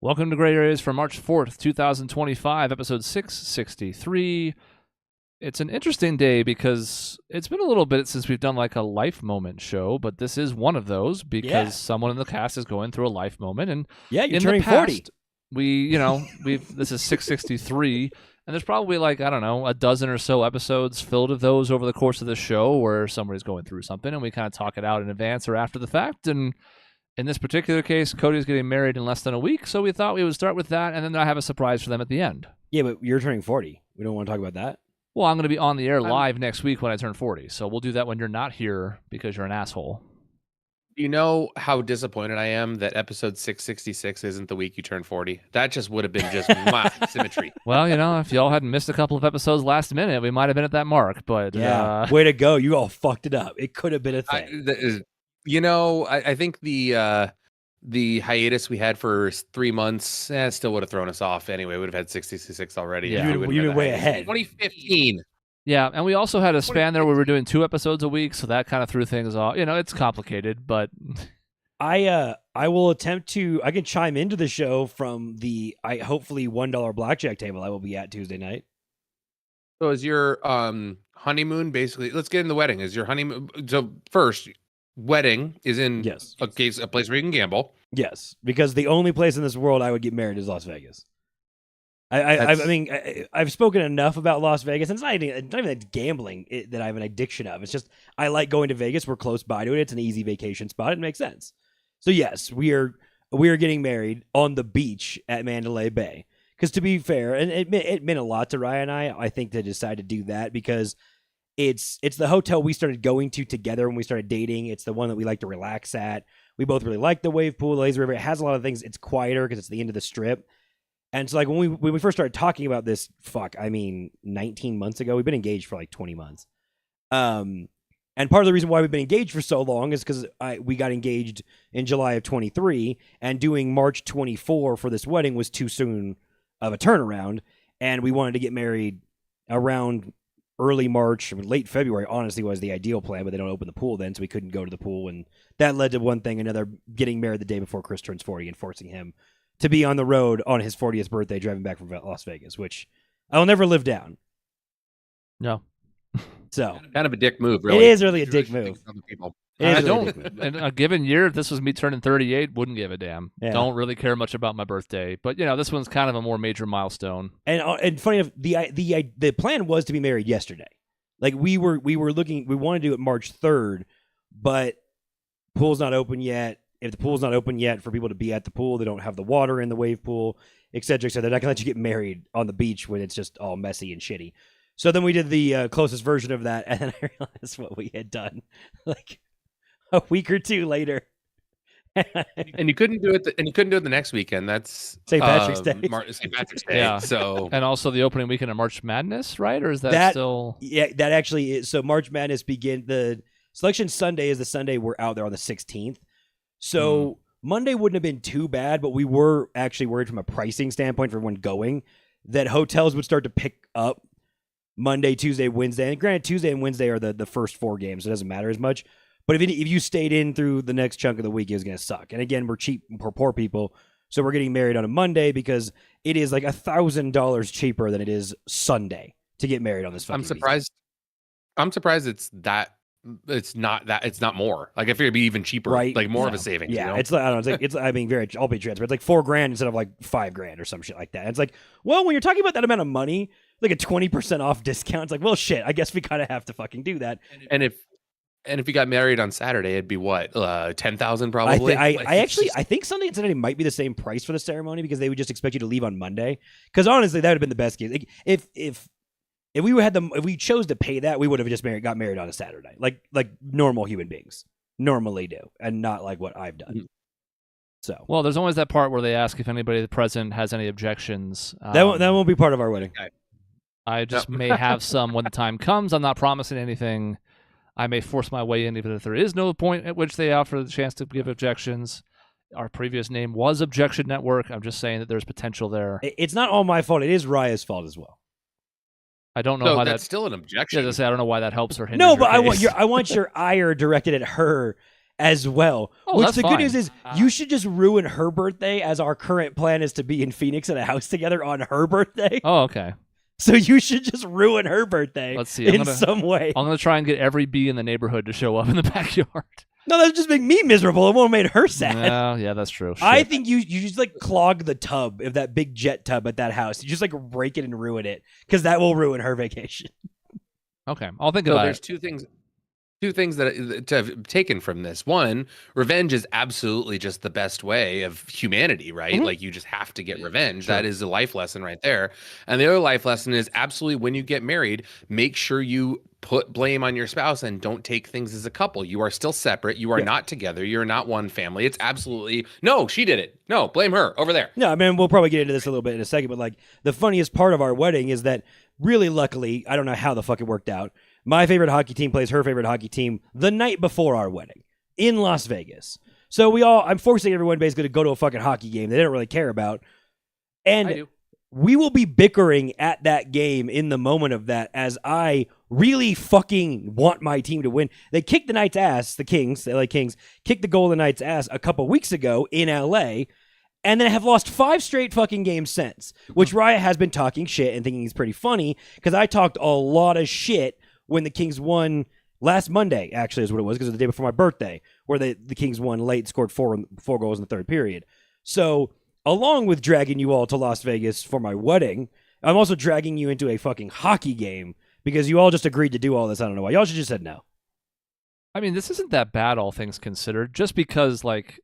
Welcome to Gray Areas for March 4th, 2025, episode 663. It's an interesting day because it's been a little bit since we've done like a life moment show, but this is one of those because someone in the cast is going through a life moment. And yeah, you're in turning the past, 40. This is 663, and there's probably like, I don't know, a dozen or so episodes filled of those over the course of the show where somebody's going through something and we kind of talk it out in advance or after the fact. And in this particular case, Cody's getting married in less than a week, so we thought we would start with that, and then I have a surprise for them at the end. Yeah, but you're turning 40. We don't want to talk about that. Well, I'm going to be on the air live next week when I turn 40, so we'll do that when you're not here because you're an asshole. You know how disappointed I am that episode 666 isn't the week you turn 40? That just would have been just symmetry. Well, if y'all hadn't missed a couple of episodes last minute, we might have been at that mark, but... Yeah, way to go. You all fucked it up. It could have been a thing. I think the hiatus we had for 3 months still would have thrown us off anyway. We would have had 666 already. Yeah, you've been way ahead. 2015. Yeah, and we also had a span there where we were doing 2 episodes a week, so that kind of threw things off. It's complicated, but... I will attempt to... I can chime into the show from the hopefully $1 blackjack table I will be at Tuesday night. So is your honeymoon basically... Let's get in the wedding. Is your honeymoon... So first... Wedding is in a place where you can gamble. Yes, because the only place in this world I would get married is Las Vegas. I've spoken enough about Las Vegas, and it's not even gambling that I have an addiction of. It's just I like going to Vegas. We're close by to it. It's an easy vacation spot. It makes sense. So yes, we are getting married on the beach at Mandalay Bay. Because to be fair, and it meant a lot to Ryan and I think to decide to do that because it's the hotel we started going to together when we started dating. It's the one that we like to relax at. We both really like the wave pool, the lazy river. It has a lot of things. It's quieter because it's the end of the strip. And so like when we first started talking about this, 19 months ago, we've been engaged for like 20 months. And part of the reason why we've been engaged for so long is because we got engaged in July of 23, and doing March 24 for this wedding was too soon of a turnaround. And we wanted to get married around early March, late February, honestly, was the ideal plan, but they don't open the pool then, so we couldn't go to the pool. And that led to one thing, another, getting married the day before Chris turns 40 and forcing him to be on the road on his 40th birthday driving back from Las Vegas, which I'll never live down. No. So kind of a dick move, really. It is really a dick move. I don't, in a given year, if this was me turning 38, wouldn't give a damn. Yeah. Don't really care much about my birthday. But, this one's kind of a more major milestone. And funny enough, the plan was to be married yesterday. Like, we wanted to do it March 3rd, but pool's not open yet. If the pool's not open yet for people to be at the pool, they don't have the water in the wave pool, et cetera, et cetera. They're not going to let you get married on the beach when it's just all messy and shitty. So then we did the closest version of that, and then I realized what we had done. Like, a week or two later, and you couldn't do it. The next weekend. That's St. Patrick's Day. St. Patrick's Day. Yeah. So and also the opening weekend of March Madness, right? Or is that still? Yeah, that actually is. So March Madness the Selection Sunday is the Sunday we're out there on the 16th. So Monday wouldn't have been too bad, but we were actually worried from a pricing standpoint for everyone going that hotels would start to pick up Monday, Tuesday, Wednesday. And granted, Tuesday and Wednesday are the first 4 games, so it doesn't matter as much. But if you stayed in through the next chunk of the week, it was going to suck. And again, we're cheap for poor people, so we're getting married on a Monday because it is like $1,000 cheaper than it is Sunday to get married on this fucking surprised. I'm surprised it's not more. Like I figured it'd be even cheaper, right? Like more of a savings. Yeah, it's like, I don't know. I'll be transparent. It's like $4,000 instead of like $5,000 or some shit like that. It's like, well, when you're talking about that amount of money, like a 20% off discount, it's like, well, shit. I guess we kind of have to fucking do that. And if you got married on Saturday, it'd be what, 10,000 probably. I think Sunday and Saturday might be the same price for the ceremony because they would just expect you to leave on Monday. Because honestly, that would have been the best case. Like, if we chose to pay that, we would have just got married on a Saturday, like normal human beings normally do, and not like what I've done. So, well, there's always that part where they ask if anybody present has any objections. That won't be part of our wedding. I just may have some when the time comes. I'm not promising anything. I may force my way in, even if there is no point at which they offer the chance to give objections. Our previous name was Objection Network. I'm just saying that there's potential there. It's not all my fault. It is Raya's fault as well. I don't know why that's still an objection. I don't know why that helps or hinders. No, but I want your ire directed at her as well. Oh, which that's the fine. good news is you should just ruin her birthday, as our current plan is to be in Phoenix at a house together on her birthday. Oh, okay. So you should just ruin her birthday. Let's see. in some way. I'm gonna try and get every bee in the neighborhood to show up in the backyard. No, that would just make me miserable. It won't make her sad. Yeah, that's true. Shit. I think you just like clog the tub of that big jet tub at that house. You just like break it and ruin it, because that will ruin her vacation. Okay, I'll think So about there's it. two things that to have taken from this. One, revenge is absolutely just the best way of humanity, right? Mhm. Like you just have to get revenge. That is a life lesson right there. And the other life lesson is absolutely when you get married, make sure you put blame on your spouse and don't take things as a couple. You are still separate. You are not together. You're not one family. It's absolutely no, she did it. No, blame her over there. No, I mean, we'll probably get into this a little bit in a second, but like the funniest part of our wedding is that really luckily, I don't know how the fuck it worked out. My favorite hockey team plays her favorite hockey team the night before our wedding in Las Vegas. So I'm forcing everyone basically to go to a fucking hockey game they don't really care about. I And do. we will be bickering at that game in the moment of that, as I really fucking want my team to win. They kicked the Knights' ass, the LA Kings, kicked the Golden Knights' ass a couple weeks ago in LA, and then have lost 5 straight fucking games since, which Raya has been talking shit and thinking he's pretty funny, because I talked a lot of shit when the Kings won last Monday, actually is what it was, because it was the day before my birthday, where the Kings won late, scored four goals in the third period. So along with dragging you all to Las Vegas for my wedding, I'm also dragging you into a fucking hockey game because you all just agreed to do all this. I don't know why. Y'all should just said no. I mean, this isn't that bad, all things considered. Just because, like,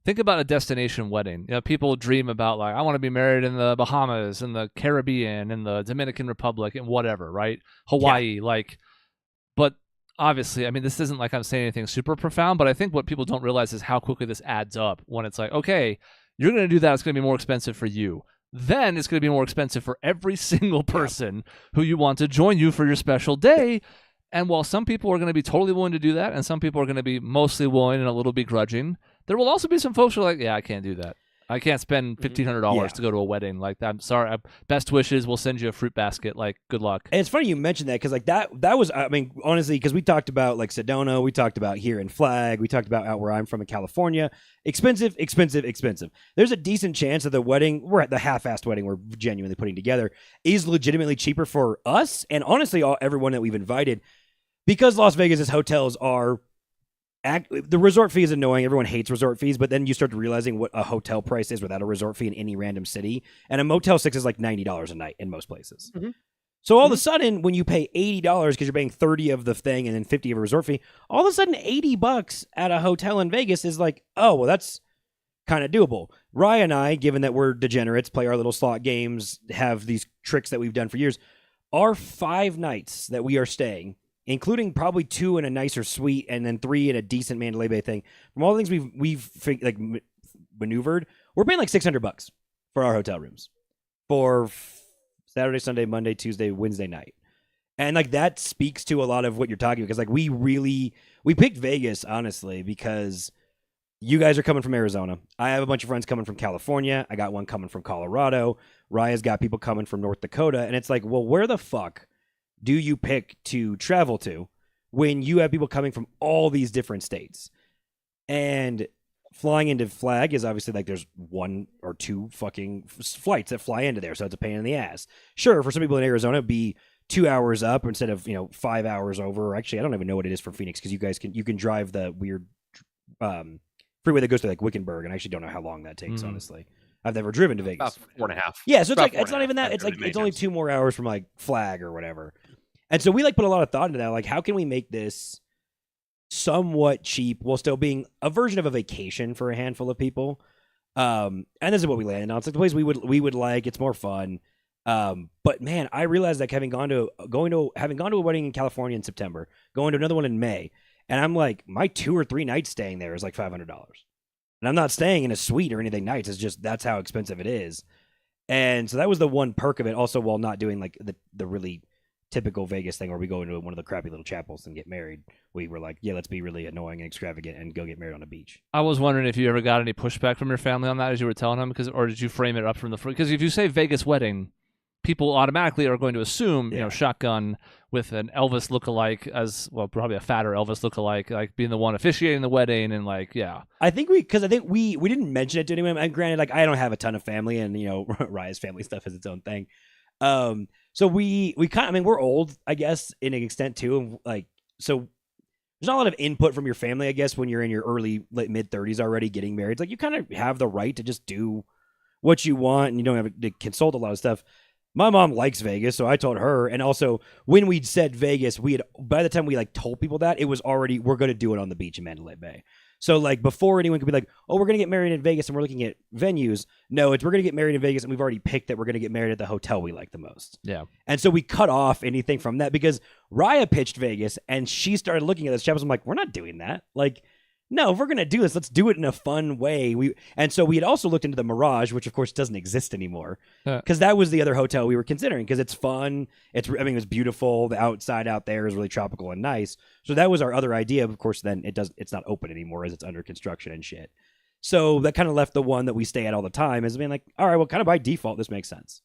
think about a destination wedding. You know, people dream about, like, I want to be married in the Bahamas, in the Caribbean, in the Dominican Republic, and whatever, right? Hawaii, like. But obviously, I mean, this isn't like I'm saying anything super profound, but I think what people don't realize is how quickly this adds up when it's like, okay, you're going to do that. It's going to be more expensive for you. Then it's going to be more expensive for every single person who you want to join you for your special day. And while some people are going to be totally willing to do that, and some people are going to be mostly willing and a little begrudging, there will also be some folks who are like, yeah, I can't do that. I can't spend $1,500 to go to a wedding. Like, I'm sorry. Best wishes. We'll send you a fruit basket. Like, good luck. And it's funny you mentioned that, because like that was, I mean, honestly, because we talked about like Sedona, we talked about here in Flag, we talked about out where I'm from in California. Expensive. There's a decent chance that the wedding, the half-assed wedding we're genuinely putting together, is legitimately cheaper for us and honestly everyone that we've invited, because Las Vegas's hotels are. The resort fee is annoying. Everyone hates resort fees, but then you start realizing what a hotel price is without a resort fee in any random city. And a Motel 6 is like $90 a night in most places. Mm-hmm. So all of a sudden, when you pay $80 because you're paying 30 of the thing and then 50 of a resort fee, all of a sudden $80 at a hotel in Vegas is like, oh, well, that's kind of doable. Ryan and I, given that we're degenerates, play our little slot games, have these tricks that we've done for years, our 5 nights that we are staying, including probably 2 in a nicer suite and then 3 in a decent Mandalay Bay thing. From all the things we've like maneuvered, we're paying like $600 for our hotel rooms for Saturday, Sunday, Monday, Tuesday, Wednesday night. And like that speaks to a lot of what you're talking about, because like we picked Vegas honestly because you guys are coming from Arizona. I have a bunch of friends coming from California. I got one coming from Colorado. Raya's got people coming from North Dakota, and it's like, well, where the fuck do you pick to travel to when you have people coming from all these different states? And flying into Flag is obviously like there's 1 or 2 fucking flights that fly into there, so it's a pain in the ass. Sure, for some people in Arizona, it'd be 2 hours up instead of 5 hours over. Actually, I don't even know what it is for Phoenix, because you can drive the weird freeway that goes to like Wickenburg, and I actually don't know how long that takes. Honestly, I've never driven to Vegas. About 4.5. Yeah, so it's like it's not even that. It's like it's only 2 more hours from like Flag or whatever. And so we like put a lot of thought into that. Like, how can we make this somewhat cheap while still being a version of a vacation for a handful of people? And this is what we landed on. It's like the place we would like. It's more fun. But man, I realized that having gone to a wedding in California in September, going to another one in May, and I'm like, my 2 or 3 nights staying there is like $500. And I'm not staying in a suite or anything nights. It's just that's how expensive it is. And so that was the one perk of it. Also, while not doing like the really typical Vegas thing where we go into one of the crappy little chapels and get married, we were like, yeah, let's be really annoying and extravagant and go get married on a beach. I was wondering if you ever got any pushback from your family on that as you were telling them, or did you frame it up from the front? Because if you say Vegas wedding, people automatically are going to assume, Yeah. Shotgun with an Elvis lookalike as well, probably a fatter Elvis lookalike, like being the one officiating the wedding, and like, yeah. I think we didn't mention it to anyone. And granted, like I don't have a ton of family, and Raya's family stuff is its own thing. So we kind of, I mean, we're old, I guess, in an extent too, and like so. There's not a lot of input from your family, I guess, when you're in your early, mid 30s already getting married. It's like you kind of have the right to just do what you want, and you don't have to consult a lot of stuff. My mom likes Vegas, so I told her. And also, when we'd said Vegas, by the time we like told people that, it was already, we're going to do it on the beach in Mandalay Bay. So like before anyone could be like, oh, we're going to get married in Vegas and we're looking at venues. No, it's we're going to get married in Vegas and we've already picked that we're going to get married at the hotel we like the most. Yeah. And so we cut off anything from that because Raya pitched Vegas and she started looking at this. I'm like, we're not doing that. Like, no, if we're going to do this, let's do it in a fun way. And so we had also looked into the Mirage, which of course doesn't exist anymore, because that was the other hotel we were considering because it's fun. It was beautiful. The outside out there is really tropical and nice. So that was our other idea. Of course, then it's not open anymore as it's under construction and shit. So that kind of left the one that we stay at all the time as being like, all right, well, kind of by default, this makes sense.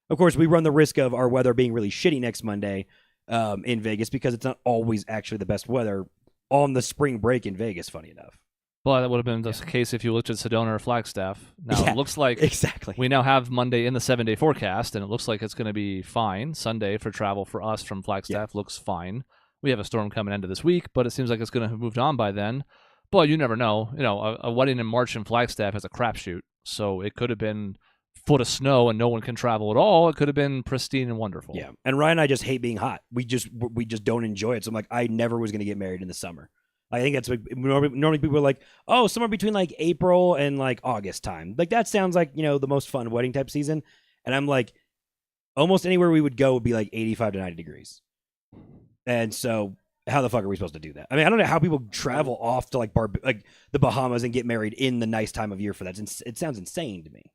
Of course, we run the risk of our weather being really shitty next Monday in Vegas because it's not always actually the best weather on the spring break in Vegas, funny enough. Well, that would have been the case if you looked at Sedona or Flagstaff. Now, it looks like exactly. We now have Monday in the 7-day forecast, and it looks like it's going to be fine. Sunday for travel for us from Flagstaff looks fine. We have a storm coming into this week, but it seems like it's going to have moved on by then. But you never know. A wedding in March in Flagstaff is a crapshoot, so it could have been foot of snow and no one can travel at all. It could have been pristine and wonderful. Yeah, and Ryan and I just hate being hot. We just don't enjoy it. So I'm like, I never was going to get married in the summer. I think that's normally people are like, oh, somewhere between like April and like August time. Like that sounds like, the most fun wedding type season. And I'm like, almost anywhere we would go would be like 85 to 90 degrees. And so how the fuck are we supposed to do that? I mean, I don't know how people travel off to like the Bahamas and get married in the nice time of year for that. It sounds insane to me.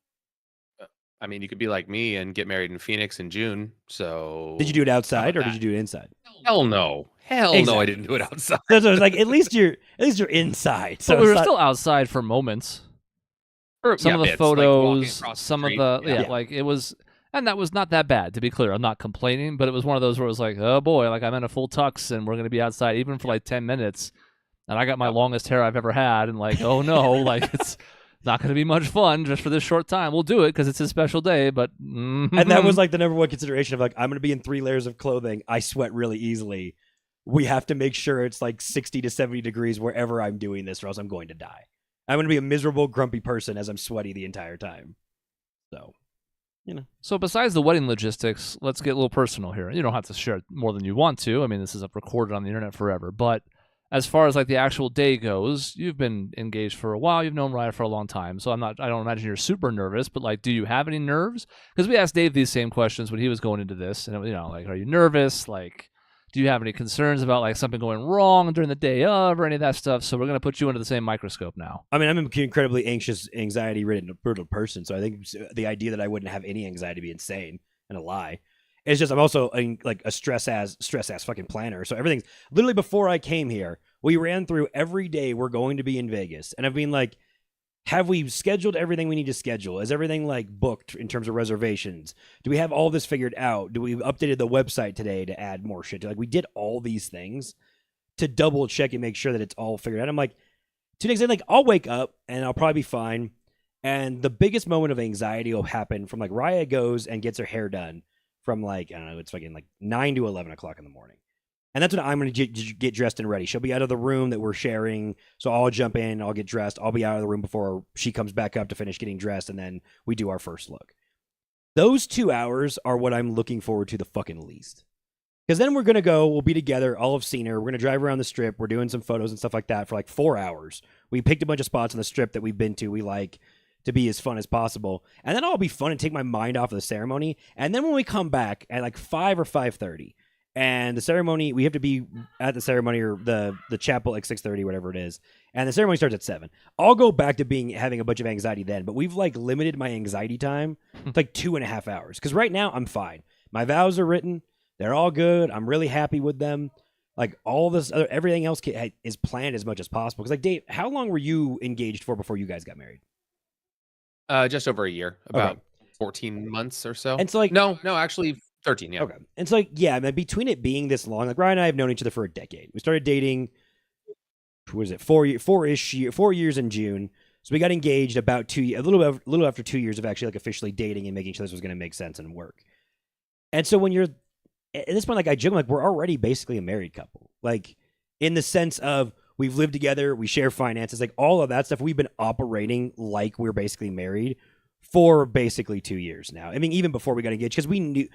I mean, you could be like me and get married in Phoenix in June. So did you do it outside or did you do it inside? Hell no. No, I didn't do it outside. So it was like at least you're inside. So we were still outside for moments. Some of the photos, like some of the like it was, and that was not that bad, to be clear. I'm not complaining, but it was one of those where it was like, oh boy, like I'm in a full tux and we're gonna be outside even for like 10 minutes, and I got my longest hair I've ever had, and like, oh no, like it's not going to be much fun just for this short time. We'll do it because it's a special day, but... And that was like the number one consideration of like, I'm going to be in 3 layers of clothing. I sweat really easily. We have to make sure it's like 60 to 70 degrees wherever I'm doing this or else I'm going to die. I'm going to be a miserable, grumpy person as I'm sweaty the entire time. So, So besides the wedding logistics, let's get a little personal here. You don't have to share more than you want to. I mean, this is recorded on the internet forever, but... As far as like the actual day goes, you've been engaged for a while. You've known Raya for a long time, so I don't imagine you're super nervous. But like, do you have any nerves? Because we asked Dave these same questions when he was going into this, and like, are you nervous? Like, do you have any concerns about like something going wrong during the day of or any of that stuff? So we're gonna put you under the same microscope now. I mean, I'm an incredibly anxious, anxiety-ridden, brutal person, so I think the idea that I wouldn't have any anxiety would be insane and a lie. It's just I'm also like a stress ass fucking planner. So everything's literally before I came here, we ran through every day we're going to be in Vegas. And I've been like, have we scheduled everything we need to schedule? Is everything like booked in terms of reservations? Do we have all this figured out? Do we updated the website today to add more shit? Like we did all these things to double check and make sure that it's all figured out. I'm like, to an extent, like I'll wake up and I'll probably be fine. And the biggest moment of anxiety will happen from like Raya goes and gets her hair done. From like, I don't know, it's fucking like 9 to 11 o'clock in the morning. And that's when I'm going to get dressed and ready. She'll be out of the room that we're sharing. So I'll jump in, I'll get dressed. I'll be out of the room before she comes back up to finish getting dressed. And then we do our first look. Those 2 hours are what I'm looking forward to the fucking least. Because then we're going to go, we'll be together. I'll have seen her. We're going to drive around the strip. We're doing some photos and stuff like that for like 4 hours. We picked a bunch of spots on the strip that we've been to. We like to be as fun as possible. And then I'll be fun and take my mind off of the ceremony. And then when we come back at like 5 or 5:30, and the ceremony, we have to be at the ceremony or the chapel at 6:30, whatever it is. And the ceremony starts at 7. I'll go back to having a bunch of anxiety then, but we've like limited my anxiety time to like 2.5 hours. Because right now I'm fine. My vows are written. They're all good. I'm really happy with them. Like all this other, everything else is planned as much as possible. Because like Dave, how long were you engaged for before you guys got married? Just over a year. About. Okay. 14 months or so. And it's like, no, actually 13. Yeah. Okay. And it's like, yeah, I mean, between it being this long, like Ryan and I have known each other for a decade. We started dating, what was it, 4 years in June. So we got engaged about a little after 2 years of actually like officially dating and making sure this was going to make sense and work. And so when you're at this point, like I joke, like we're already basically a married couple, like in the sense of we've lived together, we share finances, like all of that stuff. We've been operating like we're basically married for basically 2 years now. I mean, even before we got engaged, because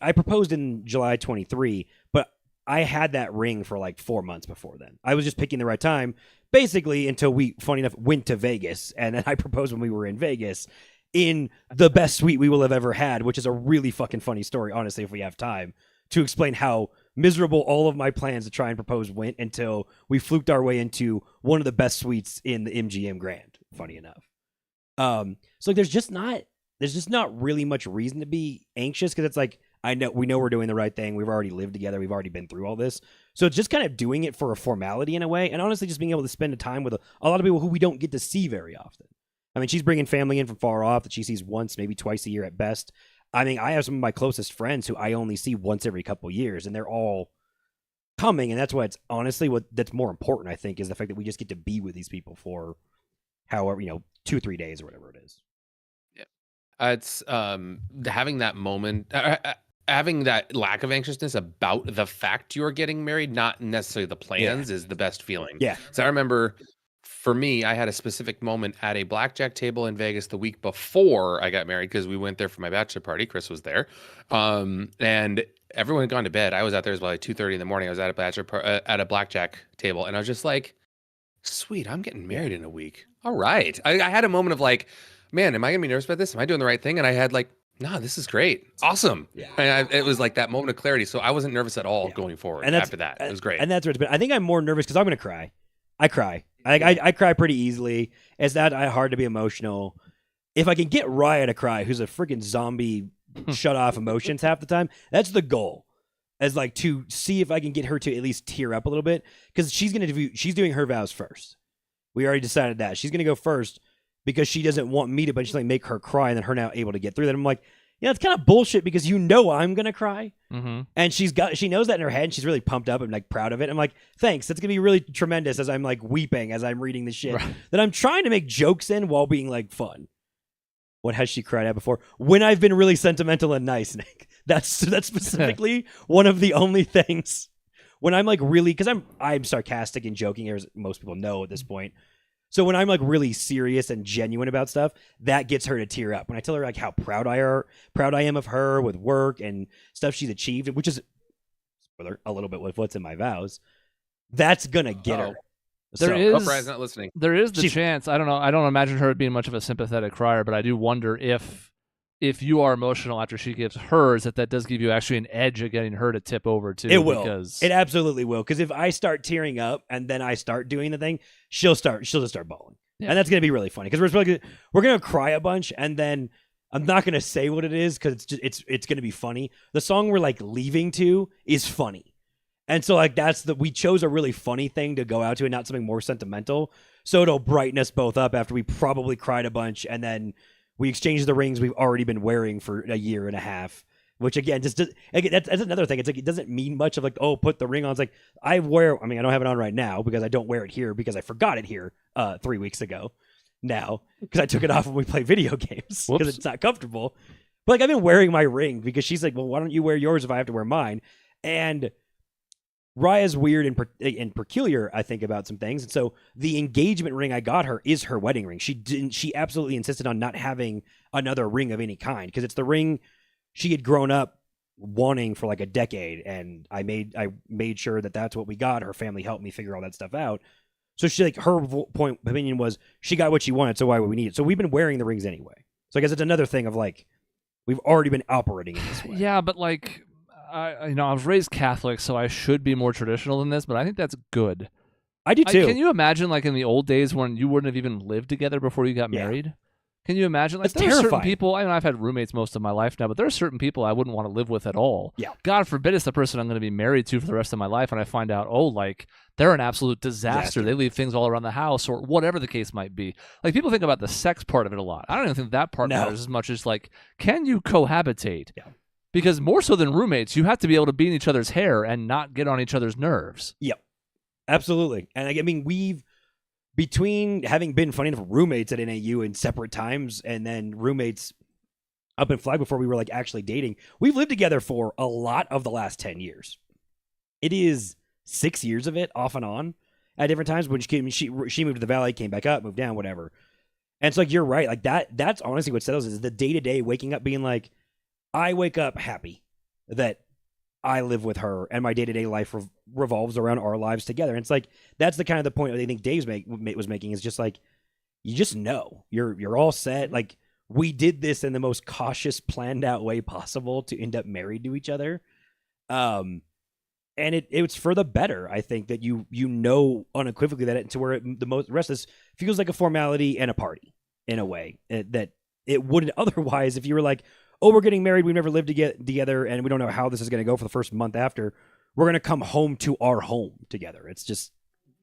I proposed in July 23, but I had that ring for like 4 months before then. I was just picking the right time, basically, until we, funny enough, went to Vegas. And then I proposed when we were in Vegas in the best suite we will have ever had, which is a really fucking funny story, honestly, if we have time, to explain how miserable all of my plans to try and propose went until we fluked our way into one of the best suites in the MGM Grand, funny enough. So like, there's just not really much reason to be anxious, because it's like, we know we're doing the right thing. We've already lived together. We've already been through all this. So it's just kind of doing it for a formality in a way. And honestly, just being able to spend time with a lot of people who we don't get to see very often. I mean, she's bringing family in from far off that she sees once, maybe twice a year at best. I mean, I have some of my closest friends who I only see once every couple of years, and they're all coming. And that's what's honestly that's more important, I think, is the fact that we just get to be with these people for however, 2-3 days or whatever it is. Yeah. It's having that moment, having that lack of anxiousness about the fact you're getting married, not necessarily the plans, is the best feeling. Yeah. So I remember, for me, I had a specific moment at a blackjack table in Vegas the week before I got married, because we went there for my bachelor party. Chris was there, and everyone had gone to bed. I was out there as well, like 2:30 in the morning. I was at a blackjack table, and I was just like, "Sweet, I'm getting married in a week. All right." I had a moment of like, "Man, am I gonna be nervous about this? Am I doing the right thing?" And I had like, "No, this is great, awesome." Yeah. And it was like that moment of clarity. So I wasn't nervous at all going forward. And after that, it was great. And that's where it's been. I think I'm more nervous because I'm gonna cry. I cry. I cry pretty easily. It's that hard to be emotional. If I can get Raya to cry, who's a freaking zombie, shut off emotions half the time, that's the goal. As like to see if I can get her to at least tear up a little bit, because she's doing her vows first. We already decided that she's gonna go first because she doesn't want me to, but she's like make her cry, and then her now able to get through that. I'm like, it's kind of bullshit because I'm gonna cry, and she knows that in her head. And she's really pumped up and like proud of it. I'm like, thanks. That's gonna be really tremendous as I'm like weeping as I'm reading the shit that I'm trying to make jokes in while being like fun. What has she cried at before? When I've been really sentimental and nice, Nick. That's specifically one of the only things when I'm like really, because I'm sarcastic and joking, as most people know at this point. So when I'm like really serious and genuine about stuff, that gets her to tear up. When I tell her like how proud I am of her with work and stuff she's achieved, which is a little bit with what's in my vows, that's gonna get her. Brian's not listening. There is the chance. I don't know. I don't imagine her being much of a sympathetic crier, but I do wonder if you are emotional after she gives hers, that does give you actually an edge of getting her to tip over too. It will. It absolutely will. Because if I start tearing up and then I start doing the thing, she'll just start bawling, and that's gonna be really funny. Because we're gonna cry a bunch, and then I'm not gonna say what it is because it's gonna be funny. The song we're like leaving to is funny, and so like we chose a really funny thing to go out to and not something more sentimental. So it'll brighten us both up after we probably cried a bunch, and then we exchanged the rings we've already been wearing for a year and a half, which again, that's another thing. It's like, it doesn't mean much of like, oh, put the ring on. It's like, I don't have it on right now because I don't wear it here because I forgot it here 3 weeks ago now because I took it off when we play video games because it's not comfortable. But like, I've been wearing my ring because she's like, well, why don't you wear yours if I have to wear mine? And Raya's weird and peculiar, I think, about some things. And so the engagement ring I got her is her wedding ring. She absolutely insisted on not having another ring of any kind because it's the ring she had grown up wanting for like a decade. And I made sure that that's what we got. Her family helped me figure all that stuff out. So she, like, her opinion was she got what she wanted, so why would we need it? So we've been wearing the rings anyway. So I guess it's another thing of like, we've already been operating in this way. Yeah, but like, I was raised Catholic, so I should be more traditional than this, but I think that's good. I do too. Can you imagine, like, in the old days when you wouldn't have even lived together before you got married? Can you imagine? Like, That's there are certain terrifying. people. I mean, I've had roommates most of my life now, but there are certain people I wouldn't want to live with at all. Yeah. God forbid it's the person I'm going to be married to for the rest of my life, and I find out, oh, like they're an absolute disaster. They leave things all around the house, or whatever the case might be. Like, people think about the sex part of it a lot. I don't even think that part matters as much as like, can you cohabitate? Yeah. Because more so than roommates, you have to be able to be in each other's hair and not get on each other's nerves. Yep. Absolutely. And I mean, between having been funny enough roommates at NAU in separate times and then roommates up in Flag before we were like actually dating, we've lived together for a lot of the last 10 years. It is 6 years of it off and on at different times. When she moved to the Valley, came back up, moved down, whatever. And it's like, you're right. Like that's honestly what settles is the day-to-day waking up being like, I wake up happy that I live with her and my day-to-day life revolves around our lives together. And it's like, that's the kind of the point I think Dave's was making is just like, you just know you're all set. Like, we did this in the most cautious, planned out way possible to end up married to each other. And it's for the better. I think that you know unequivocally that to where the rest of this feels like a formality and a party in a way that it wouldn't otherwise if you were like, oh, we're getting married, we've never lived together, and we don't know how this is going to go for the first month after. We're going to come home to our home together. It's just,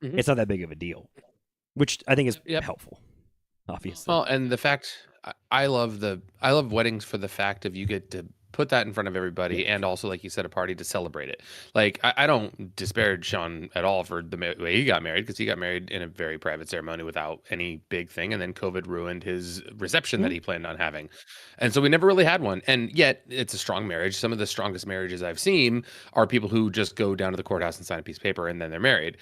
it's not that big of a deal, which I think is helpful, obviously. Well, and the fact, I love weddings for the fact of you get to put that in front of everybody, and also, like you said, a party to celebrate it. Like, I don't disparage Sean at all for the way he got married, because he got married in a very private ceremony without any big thing, and then COVID ruined his reception that he planned on having. And so we never really had one. And yet, it's a strong marriage. Some of the strongest marriages I've seen are people who just go down to the courthouse and sign a piece of paper, and then they're married.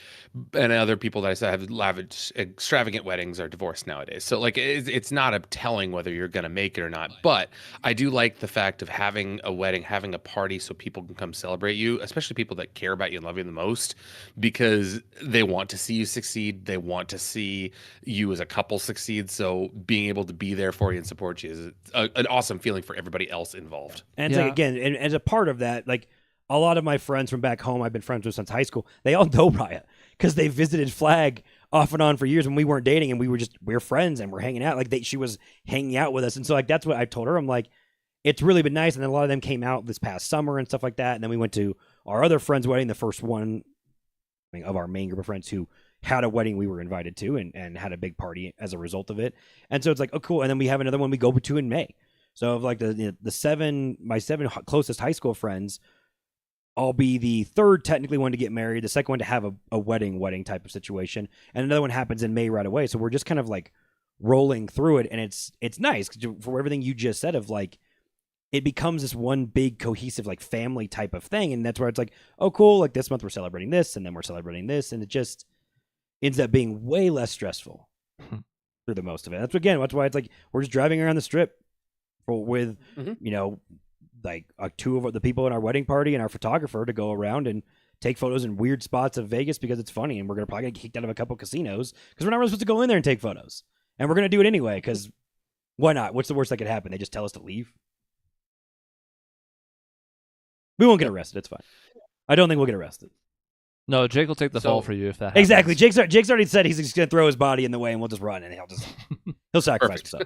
And other people that I said have lavish, extravagant weddings are divorced nowadays. So, like, it's not a telling whether you're going to make it or not. But I do like the fact of having a wedding, having a party so people can come celebrate you, especially people that care about you and love you the most, because they want to see you succeed. They want to see you as a couple succeed. So being able to be there for you and support you is an awesome feeling for everybody else involved. And it's like, again, and as a part of that, like a lot of my friends from back home, I've been friends with since high school, they all know Raya because they visited Flag off and on for years when we weren't dating and we're friends and we're hanging out. Like she was hanging out with us. And so like, that's what I told her. I'm like, it's really been nice. And then a lot of them came out this past summer and stuff like that. And then we went to our other friend's wedding, the first one of our main group of friends who had a wedding we were invited to and had a big party as a result of it. And so it's like, oh, cool. And then we have another one we go to in May. So of like my seven closest high school friends, I'll be the third technically one to get married, the second one to have a wedding type of situation. And another one happens in May right away. So we're just kind of like rolling through it. And it's nice for everything you just said of like, it becomes this one big cohesive like family type of thing. And that's where it's like, oh, cool. Like this month we're celebrating this and then we're celebrating this. And it just ends up being way less stressful through the most of it. That's why it's like, we're just driving around the strip with, like two of the people in our wedding party and our photographer to go around and take photos in weird spots of Vegas because it's funny. And we're going to probably get kicked out of a couple casinos because we're not really supposed to go in there and take photos. And we're going to do it anyway because why not? What's the worst that could happen? They just tell us to leave. We won't get arrested. It's fine. I don't think we'll get arrested. No, Jake will take the fall for you if that happens. Exactly. Jake's already said he's just going to throw his body in the way and we'll just run and he'll sacrifice himself.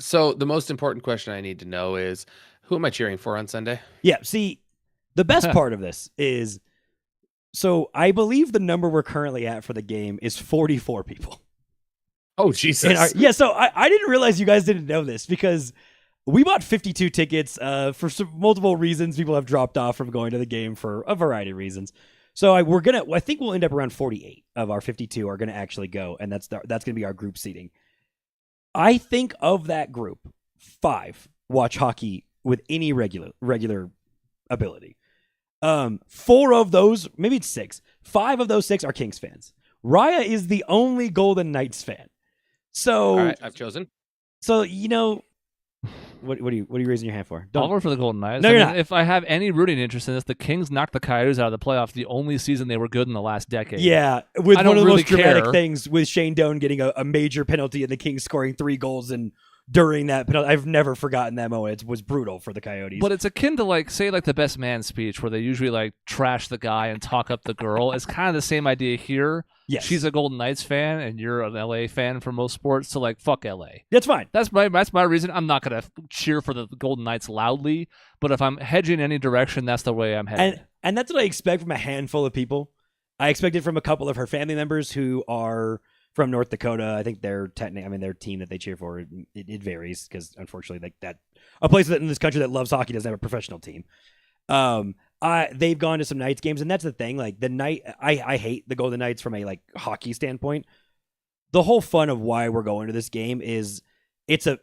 So the most important question I need to know is, who am I cheering for on Sunday? Yeah, see, the best part of this is, so I believe the number we're currently at for the game is 44 people. Oh, Jesus. So I didn't realize you guys didn't know this because we bought 52 tickets for multiple reasons. People have dropped off from going to the game for a variety of reasons. So I think we'll end up around 48 of our 52 are going to actually go, and that's going to be our group seating. I think of that group, 5 watch hockey with any regular ability. 4 of those, maybe it's 6. 5 of those 6 are Kings fans. Raya is the only Golden Knights fan. So, all right, I've chosen. So what are you raising your hand for? I'll vote for the Golden Knights. No, you're not. If I have any rooting interest in this, the Kings knocked the Coyotes out of the playoffs the only season they were good in the last decade. Yeah, with one of the most dramatic care. things with Shane Doan getting a major penalty and the Kings scoring 3 goals and during that penalty. I've never forgotten that moment. It was brutal for the Coyotes. But it's akin to say the best man speech where they usually trash the guy and talk up the girl. It's kind of the same idea here. Yes. she's a Golden Knights fan and you're an LA fan for most sports, so like fuck LA. That's fine. That's my reason. I'm not gonna cheer for the Golden Knights loudly, but if I'm hedging any direction, that's the way I'm heading. And that's what I expect from a handful of people. I expect it from a couple of her family members who are from North Dakota. I think they're their team that they cheer for, it varies because unfortunately, like that, a place in this country that loves hockey doesn't have a professional team. They've gone to some Knights games, and that's the thing. Like I hate the Golden Knights from a like hockey standpoint. The whole fun of why we're going to this game is it's a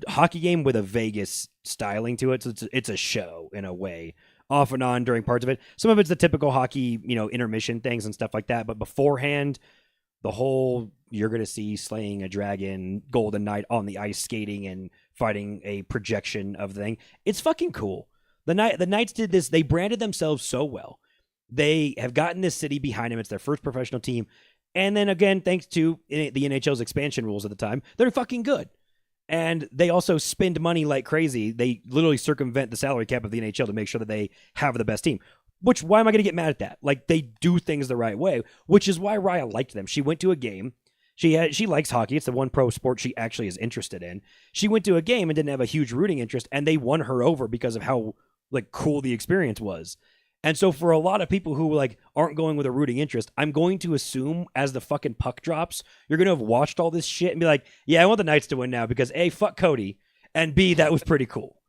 hockey game with a Vegas styling to it. So it's a show in a way, off and on during parts of it. Some of it's the typical hockey, intermission things and stuff like that. But beforehand, the whole you're going to see slaying a dragon, Golden Knight on the ice skating and fighting a projection of the thing. It's fucking cool. The Knights did this. They branded themselves so well. They have gotten this city behind them. It's their first professional team. And then again, thanks to the NHL's expansion rules at the time, they're fucking good. And they also spend money like crazy. They literally circumvent the salary cap of the NHL to make sure that they have the best team. Why am I going to get mad at that? Like, they do things the right way, which is why Raya liked them. She went to a game. She likes hockey. It's the one pro sport she actually is interested in. She went to a game and didn't have a huge rooting interest, and they won her over because of how like cool the experience was. And so for a lot of people who like aren't going with a rooting interest, I'm going to assume as the fucking puck drops, you're going to have watched all this shit and be like, yeah, I want the Knights to win now because A, fuck Cody, and B, that was pretty cool.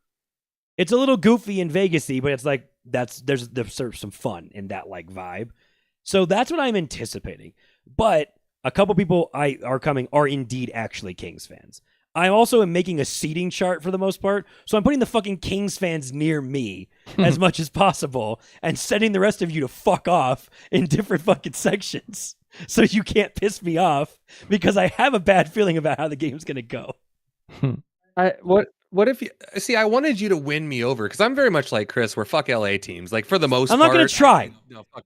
It's a little goofy and Vegas-y, but it's like there's some fun in that like vibe. So that's what I'm anticipating. But a couple people are indeed actually Kings fans. I also am making a seating chart for the most part, so I'm putting the fucking Kings fans near me as much as possible and setting the rest of you to fuck off in different fucking sections so you can't piss me off because I have a bad feeling about how the game's going to go. What if you see? I wanted you to win me over because I'm very much like Chris. We're fuck LA teams, like for the most part. I'm not going to try.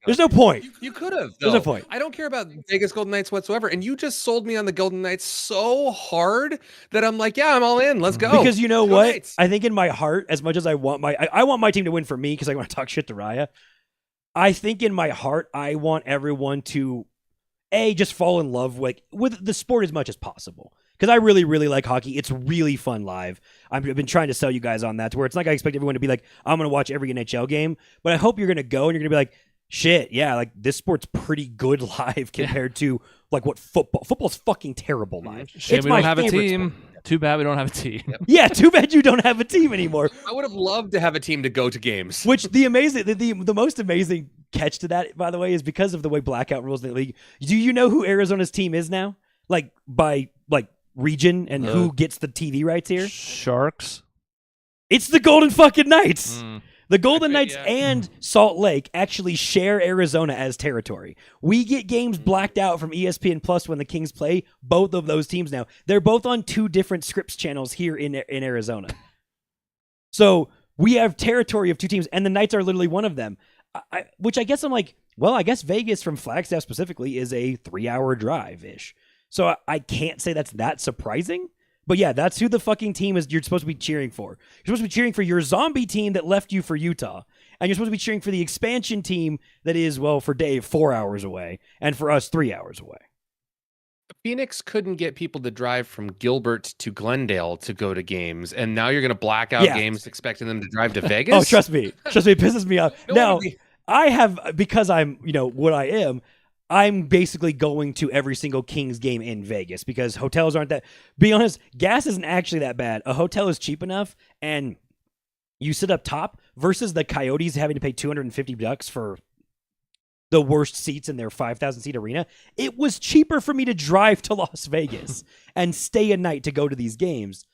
There's no point. You could have. There's no point. I don't care about Vegas Golden Knights whatsoever. And you just sold me on the Golden Knights so hard that I'm like, yeah, I'm all in. Let's go. Because you know Go what? Knights. I think in my heart, as much as I want I want my team to win for me because I want to talk shit to Raya. I think in my heart, I want everyone to just fall in love with the sport as much as possible. Because I really, really like hockey. It's really fun live. I've been trying to sell you guys on that to where it's like I expect everyone to be like, I'm going to watch every NHL game. But I hope you're going to go and you're going to be like, shit, yeah, like this sport's pretty good live compared to like what football's fucking terrible live. Shame it's we don't have a team. Sport. Too bad we don't have a team. Yep. Yeah, too bad you don't have a team anymore. I would have loved to have a team to go to games. Which the most amazing catch to that, by the way, is because of the way blackout rules in the league. Do you know who Arizona's team is now? Like by region and who gets the TV rights here? Sharks. It's the Golden fucking Knights. The Golden Okay, Knights yeah. and Salt Lake actually share Arizona as territory. We get games blacked out from ESPN Plus when the Kings play both of those teams now. They're both on two different Scripps channels here in Arizona. So we have territory of two teams, and the Knights are literally one of them. Which I guess I'm like, well, I guess Vegas from Flagstaff specifically is a 3-hour drive-ish. So I can't say that's that surprising. But yeah, that's who the fucking team is you're supposed to be cheering for. You're supposed to be cheering for your zombie team that left you for Utah. And you're supposed to be cheering for the expansion team that is, well, for Dave, 4 hours away. And for us, 3 hours away. Phoenix couldn't get people to drive from Gilbert to Glendale to go to games. And now you're going to black out games expecting them to drive to Vegas? Oh, trust me. Trust me, it pisses me off. Now, Nobody- I have, because I'm, what I am, I'm basically going to every single Kings game in Vegas because hotels aren't that. Be honest, gas isn't actually that bad. A hotel is cheap enough, and you sit up top versus the Coyotes having to pay $250 for the worst seats in their 5,000 seat arena. It was cheaper for me to drive to Las Vegas and stay a night to go to these games.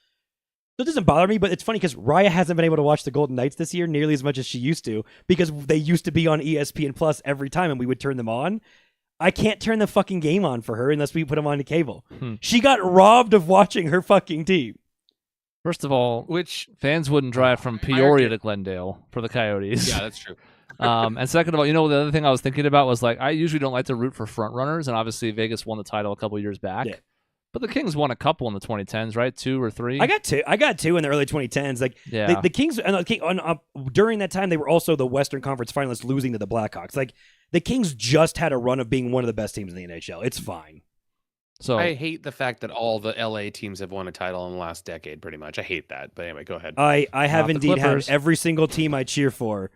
So it doesn't bother me, but it's funny because Raya hasn't been able to watch the Golden Knights this year nearly as much as she used to because they used to be on ESPN Plus every time, and we would turn them on. I can't turn the fucking game on for her unless we put them on the cable. She got robbed of watching her fucking team. First of all, Which fans wouldn't drive from Peoria to Glendale for the Coyotes. Yeah, that's true. And second of all, the other thing I was thinking about was like I usually don't like to root for front runners, and obviously Vegas won the title a couple years back. Yeah. But the Kings won a couple in the 2010s, right? 2 or 3. I got two in the early 2010s. Like Yeah. the Kings, and during that time, they were also the Western Conference finalists, losing to the Blackhawks. Like the Kings just had a run of being one of the best teams in the NHL. It's fine. So I hate the fact that all the LA teams have won a title in the last decade, pretty much. I hate that. But anyway, go ahead. I have Not the indeed had Clippers. every single team I cheer for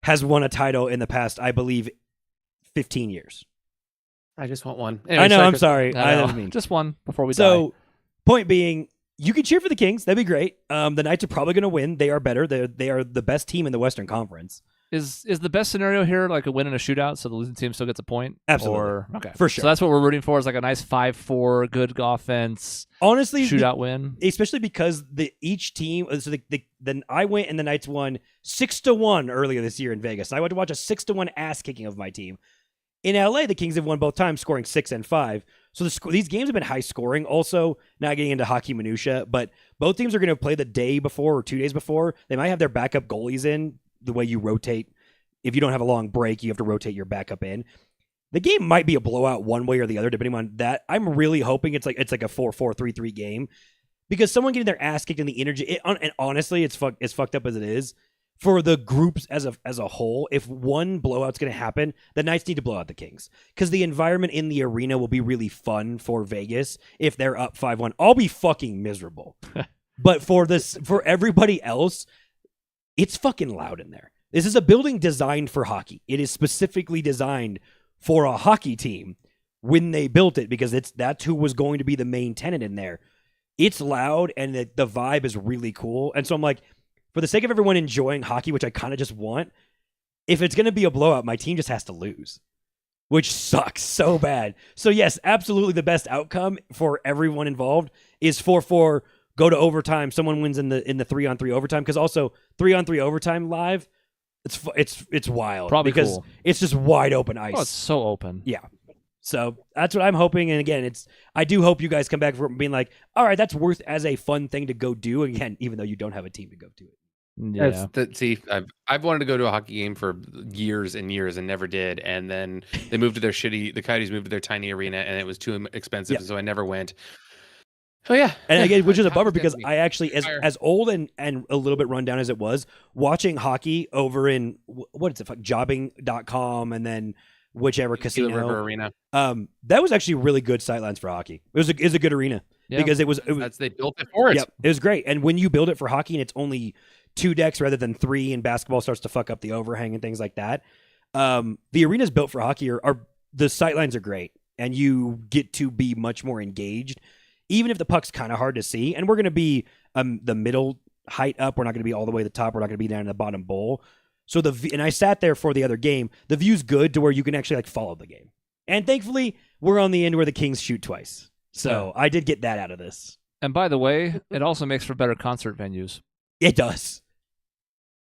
has won a title in the past, I believe, 15 years. I just want one. I know. I'm Chris. sorry. I know. didn't mean. Just one before we die. So, point being, you can cheer for the Kings. That'd be great. The Knights are probably going to win. They are better. They are the best team in the Western Conference. Is the best scenario here like a win in a shootout, so the losing team still gets a point? Absolutely. Or, okay, For sure. So that's what we're rooting for. Is like a nice 5-4, good offense, Honestly, shootout win. especially because each team. So then I went and the Knights won 6-1 earlier this year in Vegas. I went to watch a 6-1 ass kicking of my team. In LA, the Kings have won both times, scoring 6 and 5. So these games have been high scoring. Also, not getting into hockey minutia, but both teams are going to play the day before or 2 days before. They might have their backup goalies in, the way you rotate. If you don't have a long break, you have to rotate your backup in. The game might be a blowout one way or the other, depending on that. I'm really hoping it's like a 4-4, 3-3 game, because someone getting their ass kicked in the energy. And honestly, it's fucked up as it is. For the groups as a whole, if one blowout's going to happen, the Knights need to blow out the Kings, because the environment in the arena will be really fun for Vegas if they're up 5-1. I'll be fucking miserable. But for everybody else, it's fucking loud in there. This is a building designed for hockey. It is specifically designed for a hockey team when they built it, because that's who was going to be the main tenant in there. It's loud, and the vibe is really cool. And so I'm like, for the sake of everyone enjoying hockey, which I kind of just want, if it's going to be a blowout, my team just has to lose, which sucks so bad. So yes, absolutely the best outcome for everyone involved is 4-4, go to overtime, someone wins in the 3-on-3 overtime, because also 3-on-3 overtime live, it's wild. Probably because cool. it's just wide open ice. Oh, it's so open. Yeah. So that's what I'm hoping. And again, I do hope you guys come back from being like, all right, that's worth as a fun thing to go do. Again, even though you don't have a team to go to it. Yeah. See, I've wanted to go to a hockey game for years and years and never did. And then they moved to the Coyotes moved to their tiny arena, and it was too expensive, Yep. so I never went. Oh yeah, And again, which is a How bummer, is that because to be? I actually, as old and a little bit run down as it was, watching hockey over in what is it, jobbing.com, and then whichever Gila casino, River Arena. that was actually really good sightlines for hockey. It was a good arena, Yeah. because it was They built it for it. Yep, it was great. And when you build it for hockey and it's only 2 decks rather than 3, and basketball starts to fuck up the overhang and things like that, the arenas built for hockey are the sightlines are great, and you get to be much more engaged, even if the puck's kind of hard to see. And we're going to be the middle height up. We're not going to be all the way to the top. We're not going to be down in the bottom bowl. So and I sat there for the other game. The view's good to where you can actually like follow the game. And thankfully, we're on the end where the Kings shoot twice. So I did get that out of this. And by the way, it also makes for better concert venues. It does.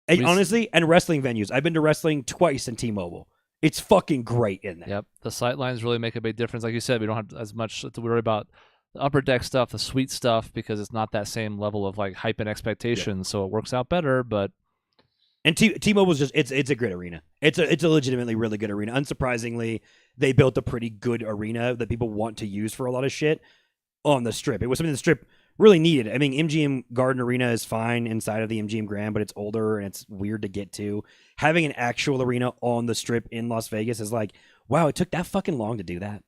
And We- honestly, and wrestling venues. I've been to wrestling twice in T-Mobile. It's fucking great in there. Yep. The sight lines really make a big difference. Like you said, we don't have as much to worry about the upper deck stuff, the sweet stuff, because it's not that same level of like hype and expectations. So it works out better. But And T-Mobile's just it's a great arena. It's a legitimately really good arena. Unsurprisingly, they built a pretty good arena that people want to use for a lot of shit on the Strip. It was something the Strip really needed. I mean, MGM Garden Arena is fine inside of the MGM Grand, but it's older and it's weird to get to. Having an actual arena on the Strip in Las Vegas is like, wow, it took that fucking long to do that.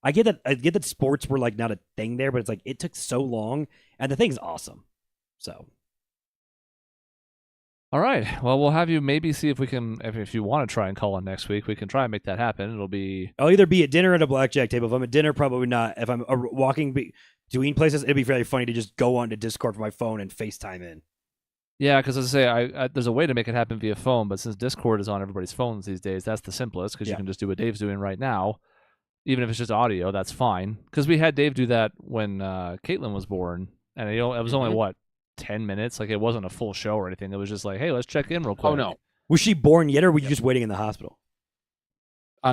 I get that sports were like not a thing there, but it's like it took so long, and the thing's awesome. So all right. Well, we'll have you maybe see if we can, if you want to try and call in next week, we can try and make that happen. It'll be I'll either be at dinner or at a blackjack table. If I'm at dinner, probably not. If I'm walking between places, it'd be very funny to just go on to Discord from my phone and FaceTime in. yeah, because as I say, I there's a way to make it happen via phone, but since Discord is on everybody's phones these days, that's the simplest because you Yeah. can just do what Dave's doing right now. Even if it's just audio, that's fine. Because we had Dave do that when Caitlin was born, and it was only what 10 minutes. Like it wasn't a full show or anything. It was just like, hey, let's check in real quick. Oh no, Was she born yet, or were you just waiting in the hospital?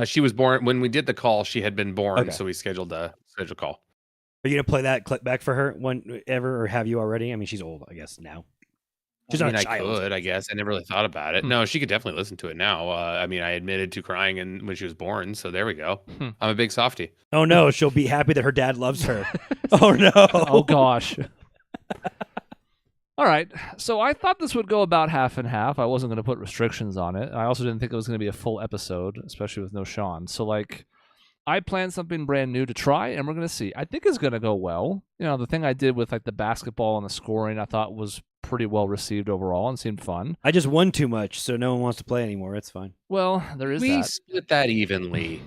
she was born when we did the call. She had been born, Okay. so we scheduled a call. Are you gonna play that clip back for her or have you already? I mean, she's old, I guess now. She's I not mean, a child. I could, I guess. I never really thought about it. No, she could definitely listen to it now. I mean, I admitted to crying when she was born, so there we go. I'm a big softie. Oh no, she'll be happy that her dad loves her. Oh no! Oh gosh. All right. So I thought this would go about half and half. I wasn't going to put restrictions on it. I also didn't think it was going to be a full episode, especially with no Sean. So like, I planned something brand new to try, and we're going to see. I think it's going to go well. You know, the thing I did with like the basketball and the scoring, I thought was pretty well received overall and seemed fun. I just won too much, so no one wants to play anymore. It's fine. Well, there is We that. split that evenly.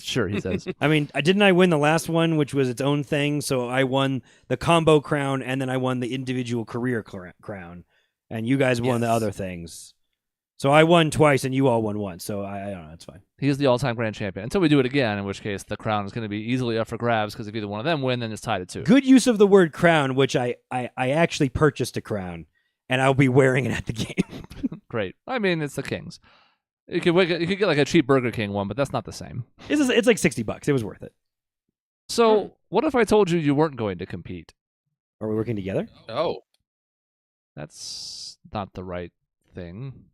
Sure, he says. I mean, didn't I win the last one, which was its own thing? So I won the combo crown, and then I won the individual career crown, and you guys won the Yes. other things. So I won twice, and you all won once. So I don't know. It's fine. He is the all-time grand champion until we do it again, in which case the crown is going to be easily up for grabs because if either one of them win, then it's tied at 2. Good use of the word crown, which I actually purchased a crown, and I'll be wearing it at the game. Great. I mean, it's the Kings. You could get like a cheap Burger King one, but that's not the same. It's like $60. It was worth it. So, what if I told you weren't going to compete? Are we working together? Oh, That's not the right thing.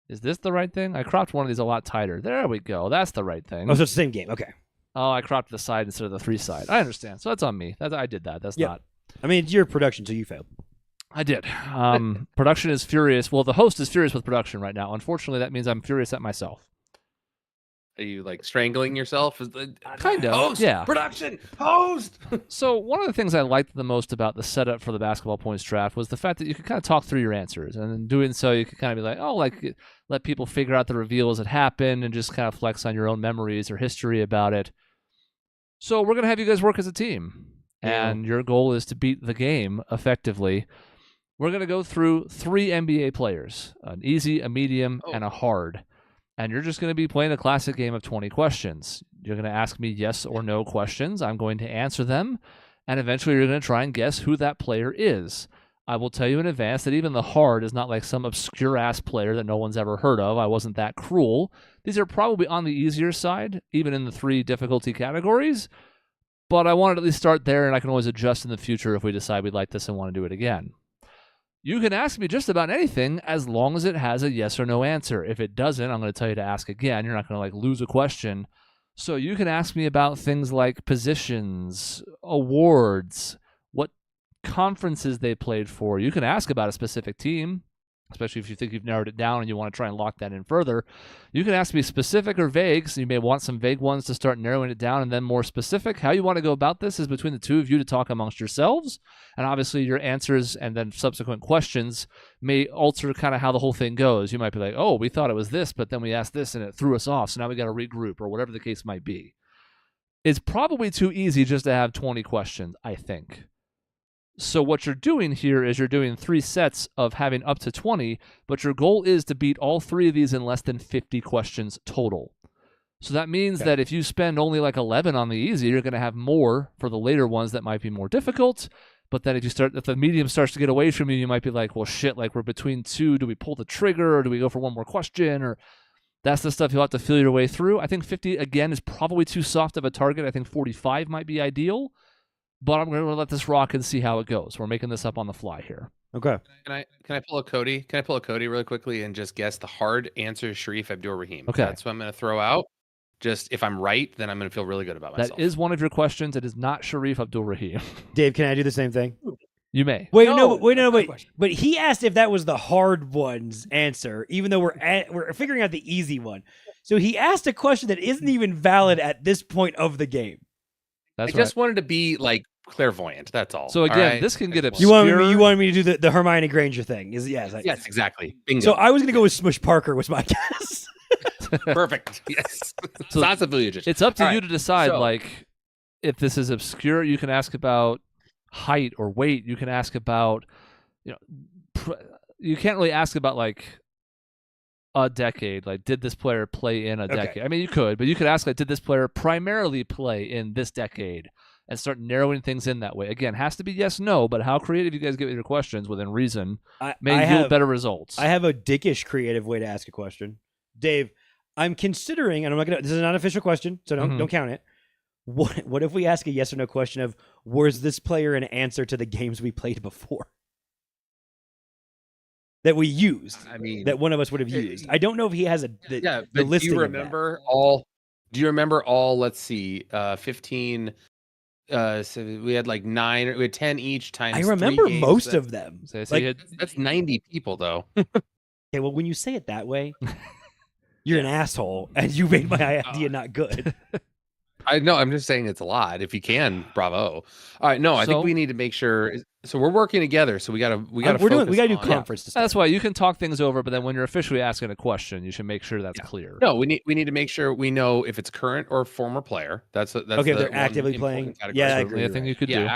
Is this the right thing? I cropped one of these a lot tighter. There we go. That's the right thing. Oh, so it's the same game. Okay. Oh, I cropped the side instead of the 3 side. I understand. So that's on me. I did that. That's Yep. not. I mean, it's your production, so you failed. I did. Production is furious. Well, the host is furious with production right now. Unfortunately, that means I'm furious at myself. are you like strangling yourself? Kind of, Host, yeah. Production, host. So one of the things I liked the most about the setup for the basketball points draft was the fact that you could kind of talk through your answers, and in doing so, you could kind of be like, oh, like let people figure out the reveal as it happened, and just kind of flex on your own memories or history about it. So we're gonna have you guys work as a team, and your goal is to beat the game effectively. We're gonna go through 3 NBA players: an easy, a medium, and a hard. And you're just going to be playing a classic game of 20 questions. You're going to ask me yes or no questions. I'm going to answer them. And eventually you're going to try and guess who that player is. I will tell you in advance that even the hard is not like some obscure-ass player that no one's ever heard of. I wasn't that cruel. These are probably on the easier side, even in the 3 difficulty categories. But I wanted to at least start there, and I can always adjust in the future if we decide we'd like this and want to do it again. You can ask me just about anything as long as it has a yes or no answer. If it doesn't, I'm going to tell you to ask again. You're not going to like lose a question. So you can ask me about things like positions, awards, what conferences they played for. You can ask about a specific team, especially if you think you've narrowed it down and you want to try and lock that in further. You can ask me specific or vague, so you may want some vague ones to start narrowing it down, and then more specific. How you want to go about this is between the two of you to talk amongst yourselves, and obviously your answers and then subsequent questions may alter kind of how the whole thing goes. You might be like, oh, we thought it was this, but then we asked this and it threw us off, so now we got to regroup, or whatever the case might be. It's probably too easy just to have 20 questions, I think. So what you're doing here is you're doing 3 sets of having up to 20, but your goal is to beat all 3 of these in less than 50 questions total. So that means that if you spend only like 11 on the easy, you're going to have more for the later ones that might be more difficult. But then if the medium starts to get away from you, you might be like, well, shit, like we're between 2. Do we pull the trigger, or do we go for one more question? Or that's the stuff you'll have to feel your way through. I think 50, again, is probably too soft of a target. I think 45 might be ideal. But I'm going to let this rock and see how it goes. We're making this up on the fly here. Okay. Can I pull a Cody? Can I pull a Cody really quickly and just guess the hard answer is Sharif Abdur-Rahim? Okay. That's what I'm going to throw out. Just if I'm right, then I'm going to feel really good about myself. That is one of your questions. It is not Sharif Abdur-Rahim. Dave, can I do the same thing? You may. Wait, No, wait. But he asked if that was the hard one's answer, even though we're figuring out the easy one. So he asked a question that isn't even valid at this point of the game. That's I just wanted to be like clairvoyant. That's all. So again, all right? this can get That's obscure. You wanted me to do the Hermione Granger thing? Yes, exactly. Bingo. So I was gonna go with Smush Parker was my guess. Perfect. Yes. So Lots of Vujacic. It's up to All you right, to decide, so- like, if this is obscure, you can ask about height or weight. You can ask about, you can't really ask about, like, a decade. Like, did this player play in a decade? I mean, you could, but you could ask, like, did this player primarily play in this decade? And start narrowing things in that way. Again, has to be yes, no, but how creative you guys get with your questions within reason may yield better results. I have a dickish creative way to ask a question. Dave, I'm considering, and I'm not gonna. This is not an official question, so don't count it. What if we ask a yes or no question of, was this player an answer to the games we played before? That we used. I mean, that one of us would have used. I don't know if he has the but listing. do you remember all? Do you remember all? Let's see, 15. So we had like 9. We had 10 each times. I 3 remember games. most of them. So Like, That's 90 people though. okay, well, when you say it that way, you're an asshole, and you made my idea not good. I know. I'm just saying it's a lot. If you can, bravo. All right. No, I think we need to make sure. So we're working together. So we gotta. We gotta do conference to start. That's why you can talk things over, but then when you're officially asking a question, you should make sure that's clear. No, we need to make sure we know if it's current or former player. That's okay. If they're actively playing, yeah, I agree. I think you could do.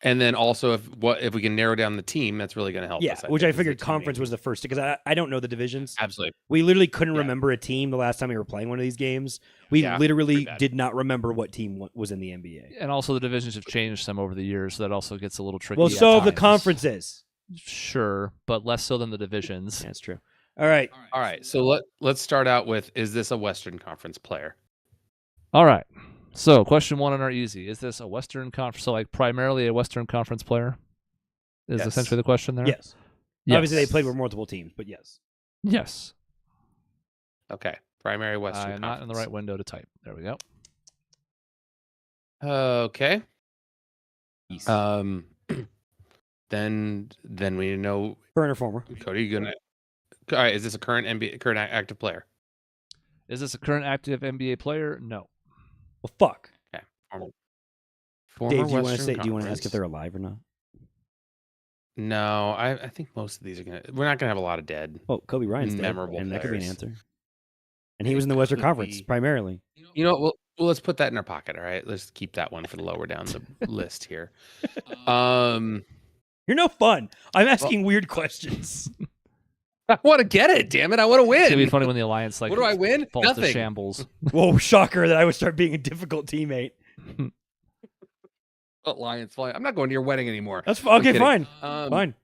And then also if we can narrow down the team, that's really going to help us. Which I figured conference was the first, because I don't know the divisions. Absolutely. We literally couldn't remember a team the last time we were playing one of these games. We literally did not remember what team was in the NBA. And also the divisions have changed some over the years, so that also gets a little tricky. Well, so have the conferences. Sure, but less so than the divisions. That's true. All right. So let's start out with, is this a Western Conference player? All right. So, question 1 on our easy. Is this a Western Conference, so like primarily a Western Conference player? Is essentially the question there? Yes. Obviously, they played with multiple teams, but yes. Yes. Okay. Primary Western Conference. I'm not in the right window to type. There we go. Okay. Then we know. Current or former? Cody, you gonna? All right. Is this a current active player? Is this a current active NBA player? No. Well, fuck. Okay. Former Dave, do you want to ask if they're alive or not? No, I think most of these we're not gonna have a lot of dead. Oh, Kobe Bryant's memorable, and that could be an answer. And he was in the Western Conference primarily. You know, well, let's put that in our pocket. All right, let's keep that one for the lower down the list here. You're no fun. I'm asking weird questions. I want to get it. Damn it! I want to win. It's gonna be funny when the alliance what do I win? falls Nothing. to shambles. Whoa, shocker that I would start being a difficult teammate. Alliance flying. I'm not going to your wedding anymore. That's okay. Fine. Fine.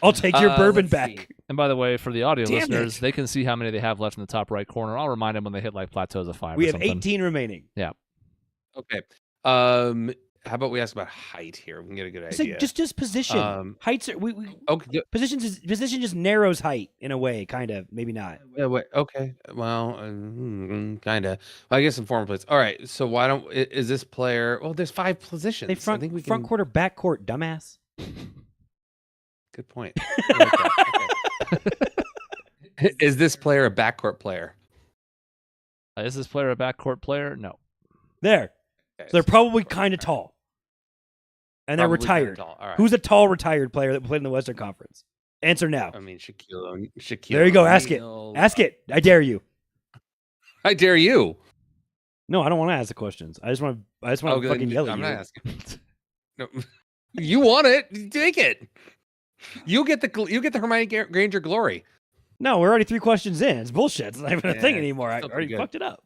I'll take your bourbon back. See. And by the way, for the audio listeners, they can see how many they have left in the top right corner. I'll remind them when they hit like plateaus of 5. We or have something. 18 remaining. Yeah. Okay. How about we ask about height here? We can get a good idea. Just position. Heights are okay. Position just narrows height in a way, kind of. Maybe not. Okay. Well, kind of. I guess some former plays. All right. So why don't is this player? Well, there's 5 positions. They front I think we front court or back court, dumbass. Good point. Like okay. Is this player a backcourt player? Is this player a backcourt player? No. There. Okay, so they're probably kind of tall. And they're retired. All right. Who's a tall retired player that played in the Western Conference? Answer now. I mean, Shaquille. There you go. Ask it. Ask it. I dare you. I dare you. No, I don't want to ask the questions. I just want to fucking yell at you. I'm not asking. No. You want it? Take it. You get the Hermione Granger glory. No, we're already 3 questions in. It's bullshit. It's not even a thing anymore. I already fucked it up.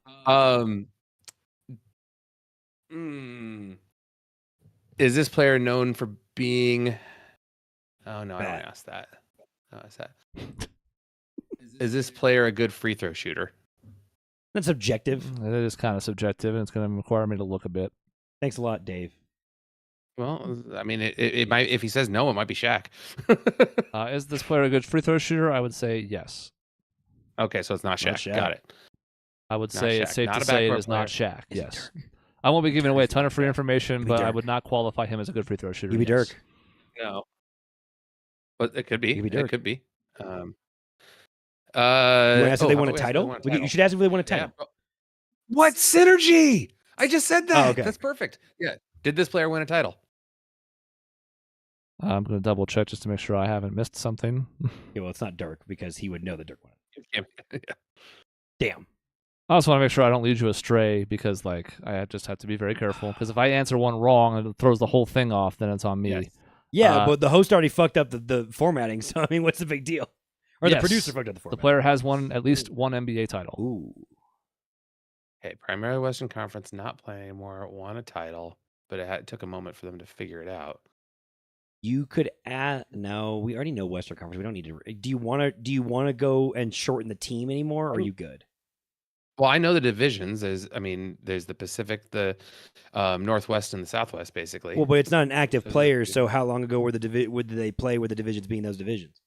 Is this player known for being? Oh no, I don't want to ask that. No, is that? Is this player a good free throw shooter? That's subjective. It is kind of subjective, and it's going to require me to look a bit. Thanks a lot, Dave. Well, I mean, it might. If he says no, it might be Shaq. Is this player a good free throw shooter? I would say yes. Okay, so it's not Shaq. Got it. I would Not say Shaq. it's safe Not to a say it backcourt is not player. Shaq. Yes. I won't be giving away a ton of free information, but I would not qualify him as a good free throw shooter. Maybe Dirk. No. But it could be. Maybe Dirk. It could be. You want to ask if they won a title? You should ask if they won a title. Yeah. What synergy? I just said that. Oh, okay. That's perfect. Yeah. Did this player win a title? I'm going to double check just to make sure I haven't missed something. Yeah, well, it's not Dirk because he would know that Dirk won it. Yeah. Damn. I also want to make sure I don't lead you astray because, like, I just have to be very careful. Because if I answer one wrong and it throws the whole thing off, then it's on me. Yes. Yeah, but the host already fucked up the formatting. So I mean, what's the big deal? Or the producer fucked up the formatting. The player has won at least one NBA title. Ooh. Okay, primarily Western Conference, not playing anymore, won a title, but it took a moment for them to figure it out. You could add. No, we already know Western Conference. We don't need to. Do you want to go and shorten the team anymore? Or are you good? Well, I know the divisions. There's the Pacific, the Northwest, and the Southwest, basically. Well, but it's not an active player. So how long ago would they play with the divisions being those divisions?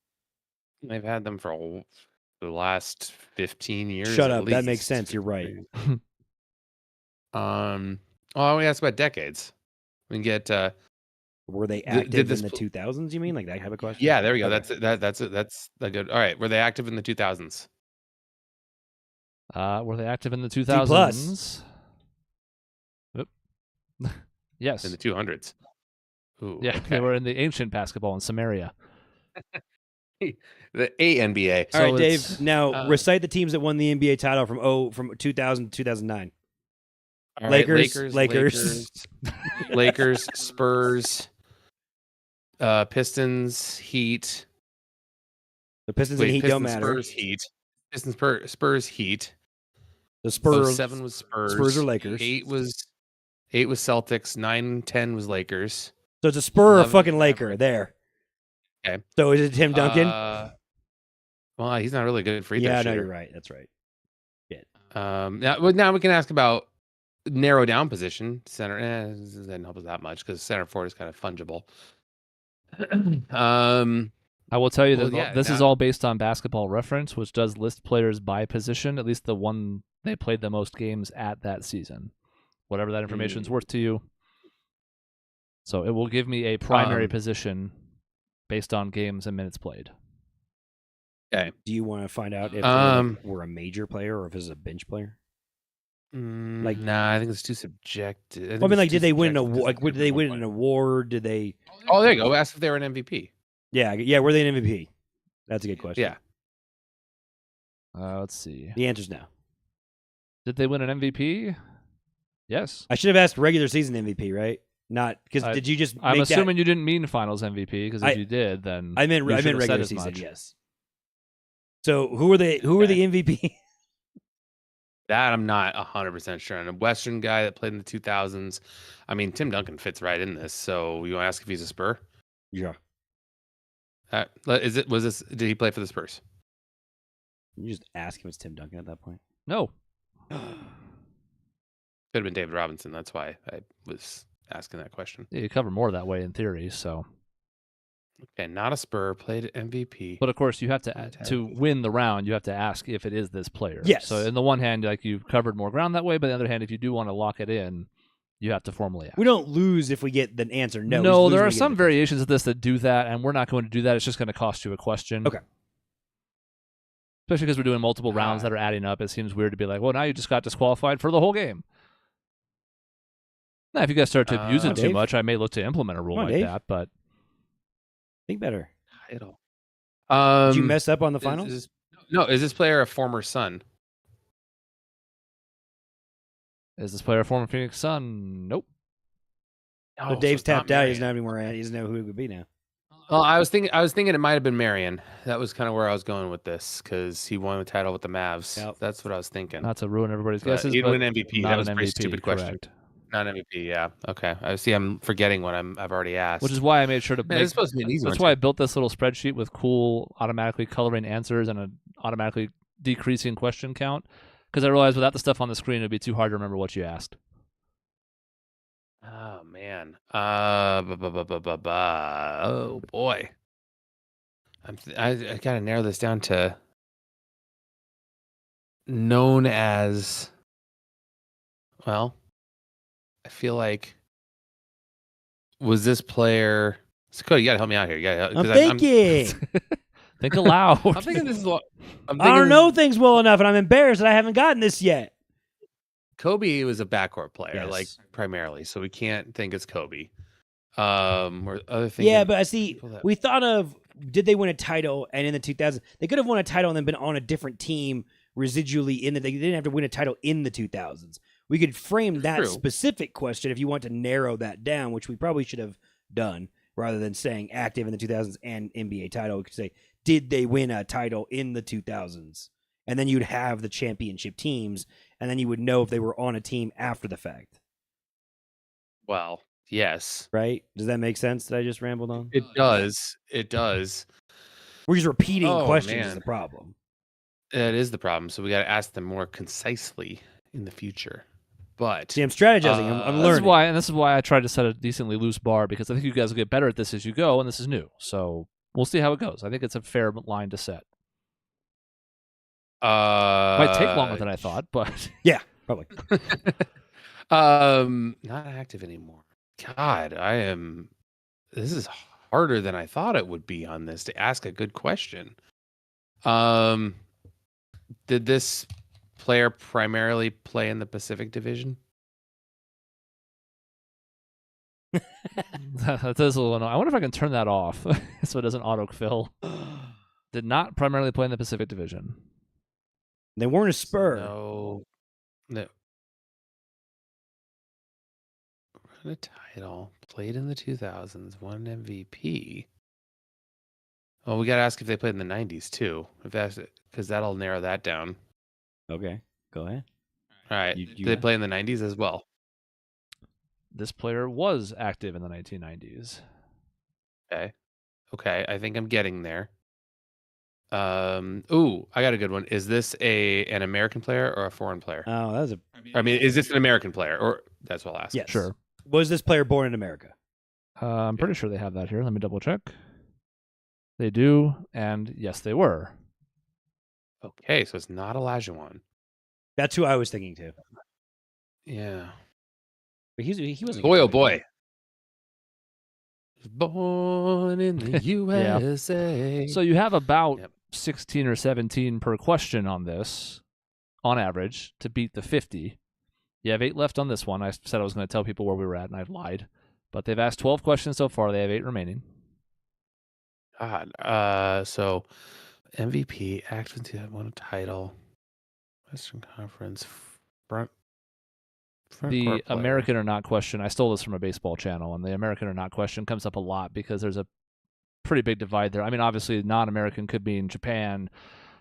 They've had them for the last 15 years. Shut at up. That makes least. sense. You're right. Oh, we asked about decades. We can get. Were they Did active this in the pl- 2000s? You mean like that type of question? Yeah, there we go. Okay. That's a good. All right, were they active in the 2000s? Were they active in the C+. 2000s? Oop. Yes. In the 200s. Ooh, Yeah, okay. they were in the ancient basketball in Samaria. The NBA. All right, So Dave. it's, Now recite the teams that won the NBA title from 2000 to 2009. All right, Lakers. Lakers, Spurs, Pistons, Heat. The Pistons and Heat don't matter. Spurs, Heat. Pistons, Spurs, Heat. The Spurs. 07 was Spurs. Spurs or Lakers. 8 was Celtics. 9, 10 was Lakers. So it's a Spur or a 11 fucking Laker there. Okay. So is it Tim Duncan? Well, he's not really a good free throw Yeah, shooter. no, you're right. That's right. Now we can ask about narrow down position. Center, this doesn't help us that much because center forward is kind of fungible. I will tell you that Well, yeah, this is now- all based on Basketball Reference, which does list players by position, at least the one they played the most games at that season. Whatever that information is worth to you. So it will give me a primary position based on games and minutes played. Okay. Do you want to find out if we're a major player or if it's a bench player? Like, nah, I think it's too subjective. Well, I mean, like, did they win an award? Like, did they win an award? Did they? Oh, there you go. Ask if they were an MVP. Yeah. Were they an MVP? That's a good question. Yeah. Let's see. The answer's no. Did they win an MVP? Yes. I should have asked regular season MVP, right? Not because did you just? I'm make assuming you didn't mean Finals MVP because if you did, then I meant you should have said regular as season. much. Yes. So who are they? Who are the MVP? That I'm not 100% sure. And a Western guy that played in the 2000s. I mean, Tim Duncan fits right in this. So you want to ask if he's a Spur? Yeah. Did he play for the Spurs? You just ask if it's Tim Duncan at that point. No. Could have been David Robinson. That's why I was asking that question. Yeah, you cover more that way in theory. So, Okay, not a Spur, played MVP. but of course you have to win the round. You have to ask if it is this player. Yes. So, in the one hand, like you've covered more ground that way, but on the other hand, if you do want to lock it in, you have to formally ask. We don't lose if we get the answer no. No, there are some variations of this that do that, and we're not going to do that. It's just going to cost you a question. Okay. Especially because we're doing multiple rounds that are adding up. It seems weird to be like, well, now you just got disqualified for the whole game. Now, if you guys start to abuse it too Dave? much, I may look to implement a rule like Dave? that. But Think better. Title. Did you mess up on the final? Is this player a former Sun? is this player a former Phoenix Sun? Nope. Oh, So Dave's it's not tapped out. He doesn't Marion. have anymore. He doesn't know who it would be now. Well, I was thinking it might have been Marion. That was kind of where I was going with this because he won the title with the Mavs. Yep. That's what I was thinking. Not to ruin everybody's But guesses, he but didn't win MVP. not That was a an pretty MVP, stupid question. correct. Not MVP. Yeah. Okay. I see. I'm forgetting what I've already asked. Which is why I made sure to Man, make. it's supposed to be an easy That's one, why I too. built this little spreadsheet with cool automatically coloring answers and an automatically decreasing question count. Because I realized without the stuff on the screen, it'd be too hard to remember what you asked. Oh man. Oh boy. I gotta narrow this down to known as. Well, I feel like was this player? Cody, you gotta help me out here. You gotta, I'm 'cause thinking. Think aloud. I'm thinking this is. I'm I thinking don't know things well enough, and I'm embarrassed that I haven't gotten this yet. Kobe was a backcourt player, Yes. like primarily, so we can't think it's Kobe. Or other things. Yeah, but I see. people that- We thought of did they win a title, and in the 2000s they could have won a title and then been on a different team residually in the. They didn't have to win a title in the 2000s. We could frame that True. specific question if you want to narrow that down, which we probably should have done rather than saying active in the 2000s and NBA title. We could say did they win a title in the 2000s, and then you'd have the championship teams, and then you would know if they were on a team after the fact. Well, yes, Right? Does that make sense that I just rambled on? it does. It does. We're just repeating Oh, questions is man. the problem. That is the problem. So we got to ask them more concisely in the future. But See, I'm strategizing. I'm learning. This is why I tried to set a decently loose bar because I think you guys will get better at this as you go, and this is new. So we'll see how it goes. I think it's a fair line to set. Might take longer than I thought, but Yeah, probably. Not active anymore. God, this is harder than I thought it would be on this to ask a good question. Did this player primarily play in the Pacific Division? that is a little annoying. I wonder if I can turn that off so it doesn't autofill. Did not primarily play in the Pacific Division. They weren't a Spur. No. Won a title, played in the 2000s, won MVP. Well, we got to ask if they played in the 90s too, if that's it, because that'll narrow that down. Okay, go ahead. All right, You did they play in the 90s as well? This player was active in the 1990s. Okay, I think I'm getting there. Ooh, I got a good one. Is this an American player or a foreign player? Oh, that was a. I mean, is this an American player, or that's what I'll ask. Yes. Sure. Was this player born in America? I'm pretty sure they have that here. Let me double check. They do, and yes, they were. Okay, so it's not Olajuwon. That's who I was thinking too. Yeah. But he wasn't. Boy, oh boy. Born in the USA. So you have about 16 or 17 per question on this, on average, to beat the 50. You have 8 left on this one. I said I was going to tell people where we were at, and I've lied. But they've asked 12 questions so far. They have 8 remaining. God. So MVP, active, won a title, Western Conference, front The court player. American or not question, I stole this from a baseball channel, and the American or not question comes up a lot because there's a pretty big divide there. I mean, obviously, non-American could be in Japan,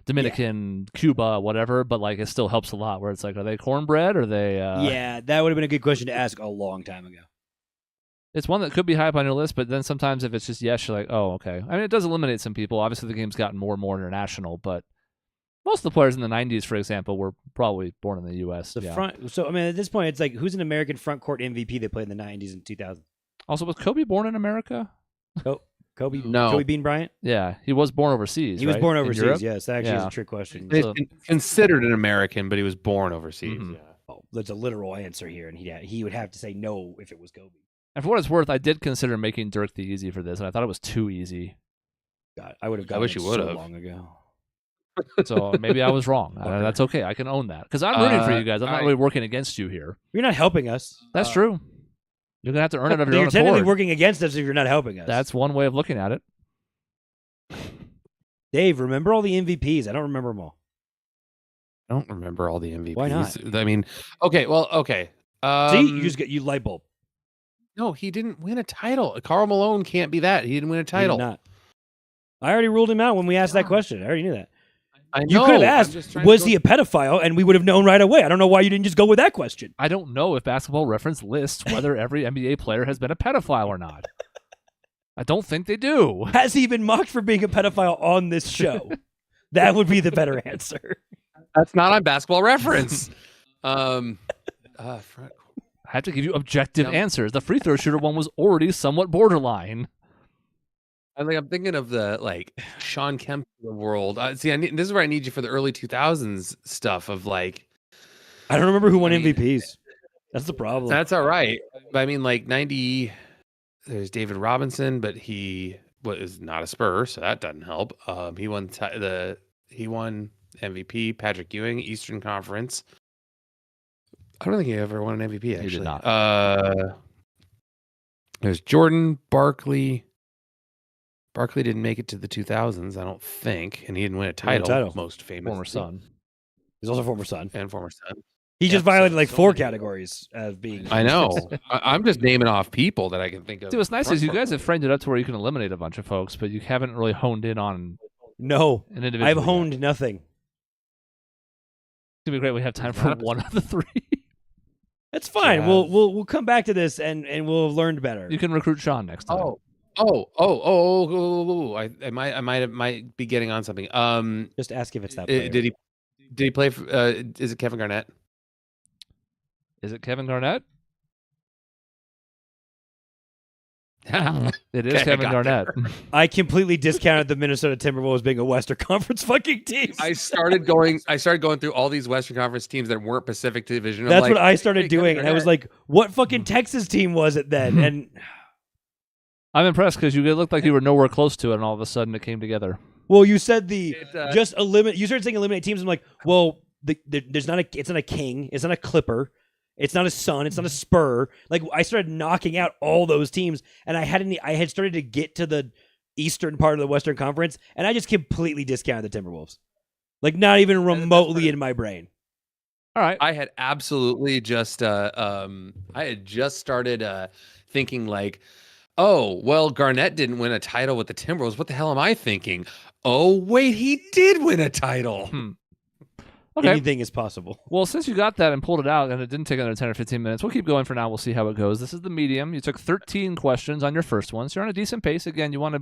Dominican, Cuba, whatever, but like it still helps a lot where it's like, are they cornbread or are they... Yeah, that would have been a good question to ask a long time ago. It's one that could be high up on your list, but then sometimes if it's just yes, you're like, oh, okay. I mean, it does eliminate some people. Obviously, the game's gotten more and more international, but most of the players in the 90s, for example, were probably born in the U.S. So I mean, at this point, it's like, who's an American front court MVP that played in the 90s and 2000s? Also, was Kobe born in America? Kobe? No. Kobe Bean Bryant? Yeah, he was born overseas. He was right? born In overseas, Europe? yes. That actually is Yeah. a trick question. He's So- considered an American, but he was born overseas. Mhm. Yeah. Oh, that's a literal answer here, and he would have to say no if it was Kobe. And for what it's worth, I did consider making Dirk the easy for this, and I thought it was too easy. God, I would have gotten wish it you so would've. long ago. So maybe I was wrong. That's okay. I can own that. Because I'm rooting for you guys. I'm not really working against you here. You're not helping us. That's true. You're going to have to earn it of your You're own technically accord. working against us if you're not helping us. That's one way of looking at it. Dave, remember all the MVPs? I don't remember them all. I don't remember all the MVPs. Why not? I mean, okay. See, you light bulb. No, he didn't win a title. Karl Malone can't be that. He didn't win a He did title. not. I already ruled him out when we asked that question. I already knew that. I know. You could have I'm asked, just trying to was go- he a pedophile? And we would have known right away. I don't know why you didn't just go with that question. I don't know if Basketball Reference lists whether every NBA player has been a pedophile or not. I don't think they do. Has he been mocked for being a pedophile on this show? That would be the better answer. That's not on Basketball Reference. Front I have to give you objective No. answers. The free throw shooter one was already somewhat borderline. I'm thinking of the Sean Kemp of the world. This is where I need you for the early 2000s stuff of like. I don't remember who won I mean- MVPs. That's the problem. That's all right. But I mean, 90. There's David Robinson, but he was not a Spur, so that doesn't help. He won he won MVP. Patrick Ewing, Eastern Conference. I don't think he ever won an MVP. Actually, did not. There's Jordan Barkley. Barkley didn't make it to the 2000s, I don't think, and he didn't win a title. Most famous Former son. He's also a former son. and former son. He just Yeah, violated so 4 many. categories of being. I know. I'm just naming off people that I can think of. See, what's nice front is you court guys have framed it up to where you can eliminate a bunch of folks, but you haven't really honed in on No, an individual. I've yet. honed nothing. It's gonna be great. We have time for one of the 3. That's fine. Jazz. We'll come back to this and we'll have learned better. You can recruit Sean next time. I might be getting on something. Just ask if it's that player. Did he play for, is it Kevin Garnett? Is it Kevin Garnett? It is Okay, I Kevin got Garnett. there. I completely discounted the Minnesota Timberwolves being a Western Conference fucking team. I started going through all these Western Conference teams that weren't Pacific Division. I'm That's like, what I started hey, doing, Kevin and I was Garnett. like, "What fucking Texas team was it then?" And I'm impressed because you looked like you were nowhere close to it, and all of a sudden it came together. well, you said the It, just eliminate. You started saying eliminate teams. I'm like, well, there's not a. It's not a King. It's not a Clipper. It's not a Sun. It's not a Spur. Like I started knocking out all those teams, and I had started to get to the eastern part of the Western Conference, and I just completely discounted the Timberwolves. Like not even remotely in my brain. All right. I had absolutely just I had just started thinking like, oh, well, Garnett didn't win a title with the Timberwolves. What the hell am I thinking? Oh, wait, he did win a title. Okay. Anything is possible. Well, since you got that and pulled it out, and it didn't take another 10 or 15 minutes, we'll keep going for now. We'll see how it goes. This is the medium. You took 13 questions on your first one, so you're on a decent pace. Again, you got to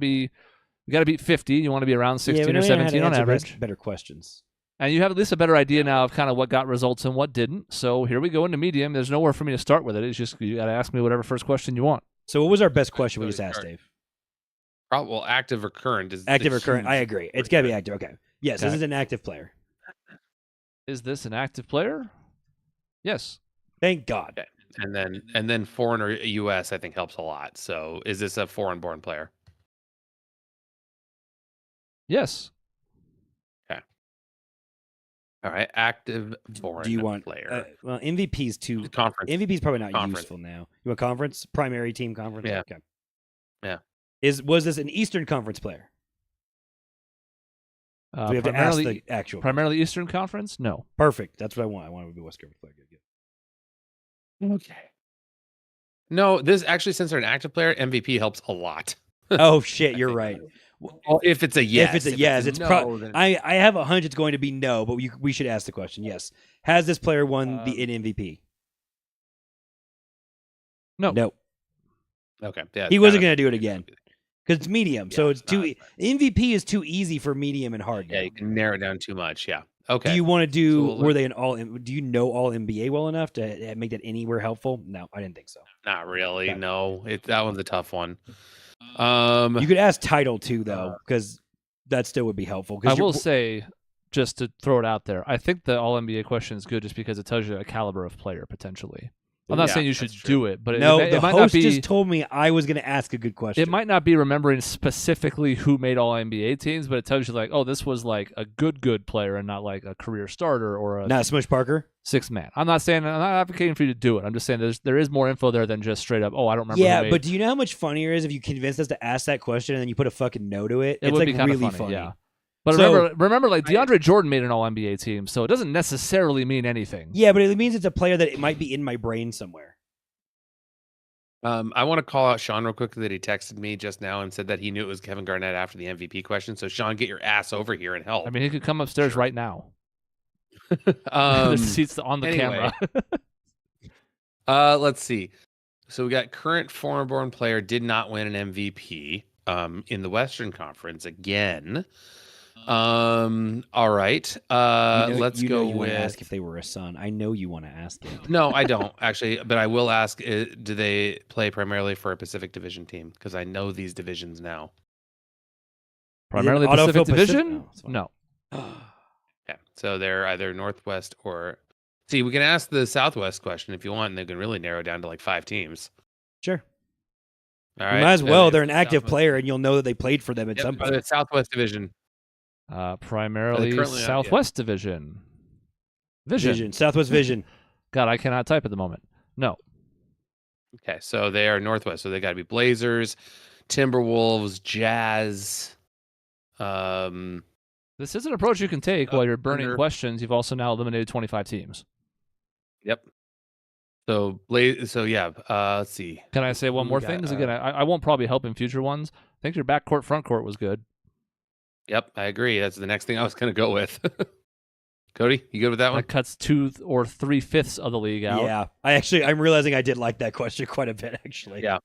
beat 50. You want to be around 16 or 17 on average. Better questions. And you have at least a better idea now of kind of what got results and what didn't. So here we go into medium. There's nowhere for me to start with it. It's just you got to ask me whatever first question you want. So what was our best question we just asked, Dave? Well, active or current is Active the or current? huge- I agree. It's got to be active. Okay. Yes, this Okay. is an active player. Is this an active player? Yes. Thank God. Okay. And then foreign or U.S. I think helps a lot. So is this a foreign-born player? Yes. All right, active foreign Do you want player. well, MVP is too. Conference. MVP is probably not Conference. useful now. You want conference? Primary team conference? Yeah. Okay. Yeah. Was this an Eastern Conference player? So we have to ask the actual. Primarily Eastern Conference? No. Perfect. That's what I want. I want to be a Western player. Good. Okay. No, this actually, since they're an active player, MVP helps a lot. Oh shit, you're right. Well, if it's a yes. If it's a yes, it's no, then- I have a hunch it's going to be no, but we should ask the question. Yes. Has this player won the MVP? No. No. Okay. Yeah, He wasn't going to do it again because it's medium. So Yeah, it's too MVP is too easy for medium and hard. Yeah, now. you can narrow it down too much. Yeah. Okay. Do you want to do? So we'll were they an all? Do you know all NBA well enough to make that anywhere helpful? No, I didn't think so. Not really. Okay. No. That one's a tough one. You could ask title too, though, because that still would be helpful. I will say, just to throw it out there, I think the All NBA question is good just because it tells you a caliber of player potentially. I'm not Yeah, saying you should that's true. do it, but no, it the might host not be. just told me I was going to ask a good question. It might not be remembering specifically who made All NBA teams, but it tells you like, oh, this was like a good player and not like a career starter or a not Smush Parker. sixth man. I'm not advocating for you to do it. I'm just saying there is more info there than just straight up. Oh, I don't remember. Yeah, who made. but do you know how much funnier it is if you convinced us to ask that question and then you put a fucking no to it? It It's would like be kind really of funny. Yeah. But So- remember, like DeAndre Jordan made an All NBA team, so it doesn't necessarily mean anything. Yeah, but it means it's a player that it might be in my brain somewhere. I want to call out Sean real quick that he texted me just now and said that he knew it was Kevin Garnett after the MVP question. So Sean, get your ass over here and help. I mean, he could come upstairs Sure. right now. There's seats on the anyway. camera. Let's see. So we got current foreign-born player did not win an MVP in the Western Conference again. All right. Let's you go know you with. want to ask if they were a son. I know you want to ask it. No, I don't actually, but I will ask: do they play primarily for a Pacific Division team? Because I know these divisions now. Primarily autofill Pacific Pacific? Division? No, it's fine. No. Yeah, so they're either Northwest or. See, we can ask the Southwest question if you want, and they can really narrow down to like 5 teams. Sure. All You right. might as well. They're an it's active Southwest- player, and you'll know that they played for them at Yep, some point. the Southwest Division. Primarily currently, yeah. Southwest Division. Vision. Southwest Vision. God, I cannot type at the moment. No. Okay, so they are Northwest, so they got to be Blazers, Timberwolves, Jazz. This is an approach you can take while you're burning Thunder. questions. You've also now eliminated 25 teams. Yep. So yeah. Let's see. Can I say one We more got, thing? Because again, I won't probably help in future ones. I think your backcourt, frontcourt was good. Yep, I agree. That's the next thing I was going to go with. Cody, you good with that one? That cuts 2 or 3/5 of the league out. Yeah, I'm realizing I did like that question quite a bit, actually. Yeah.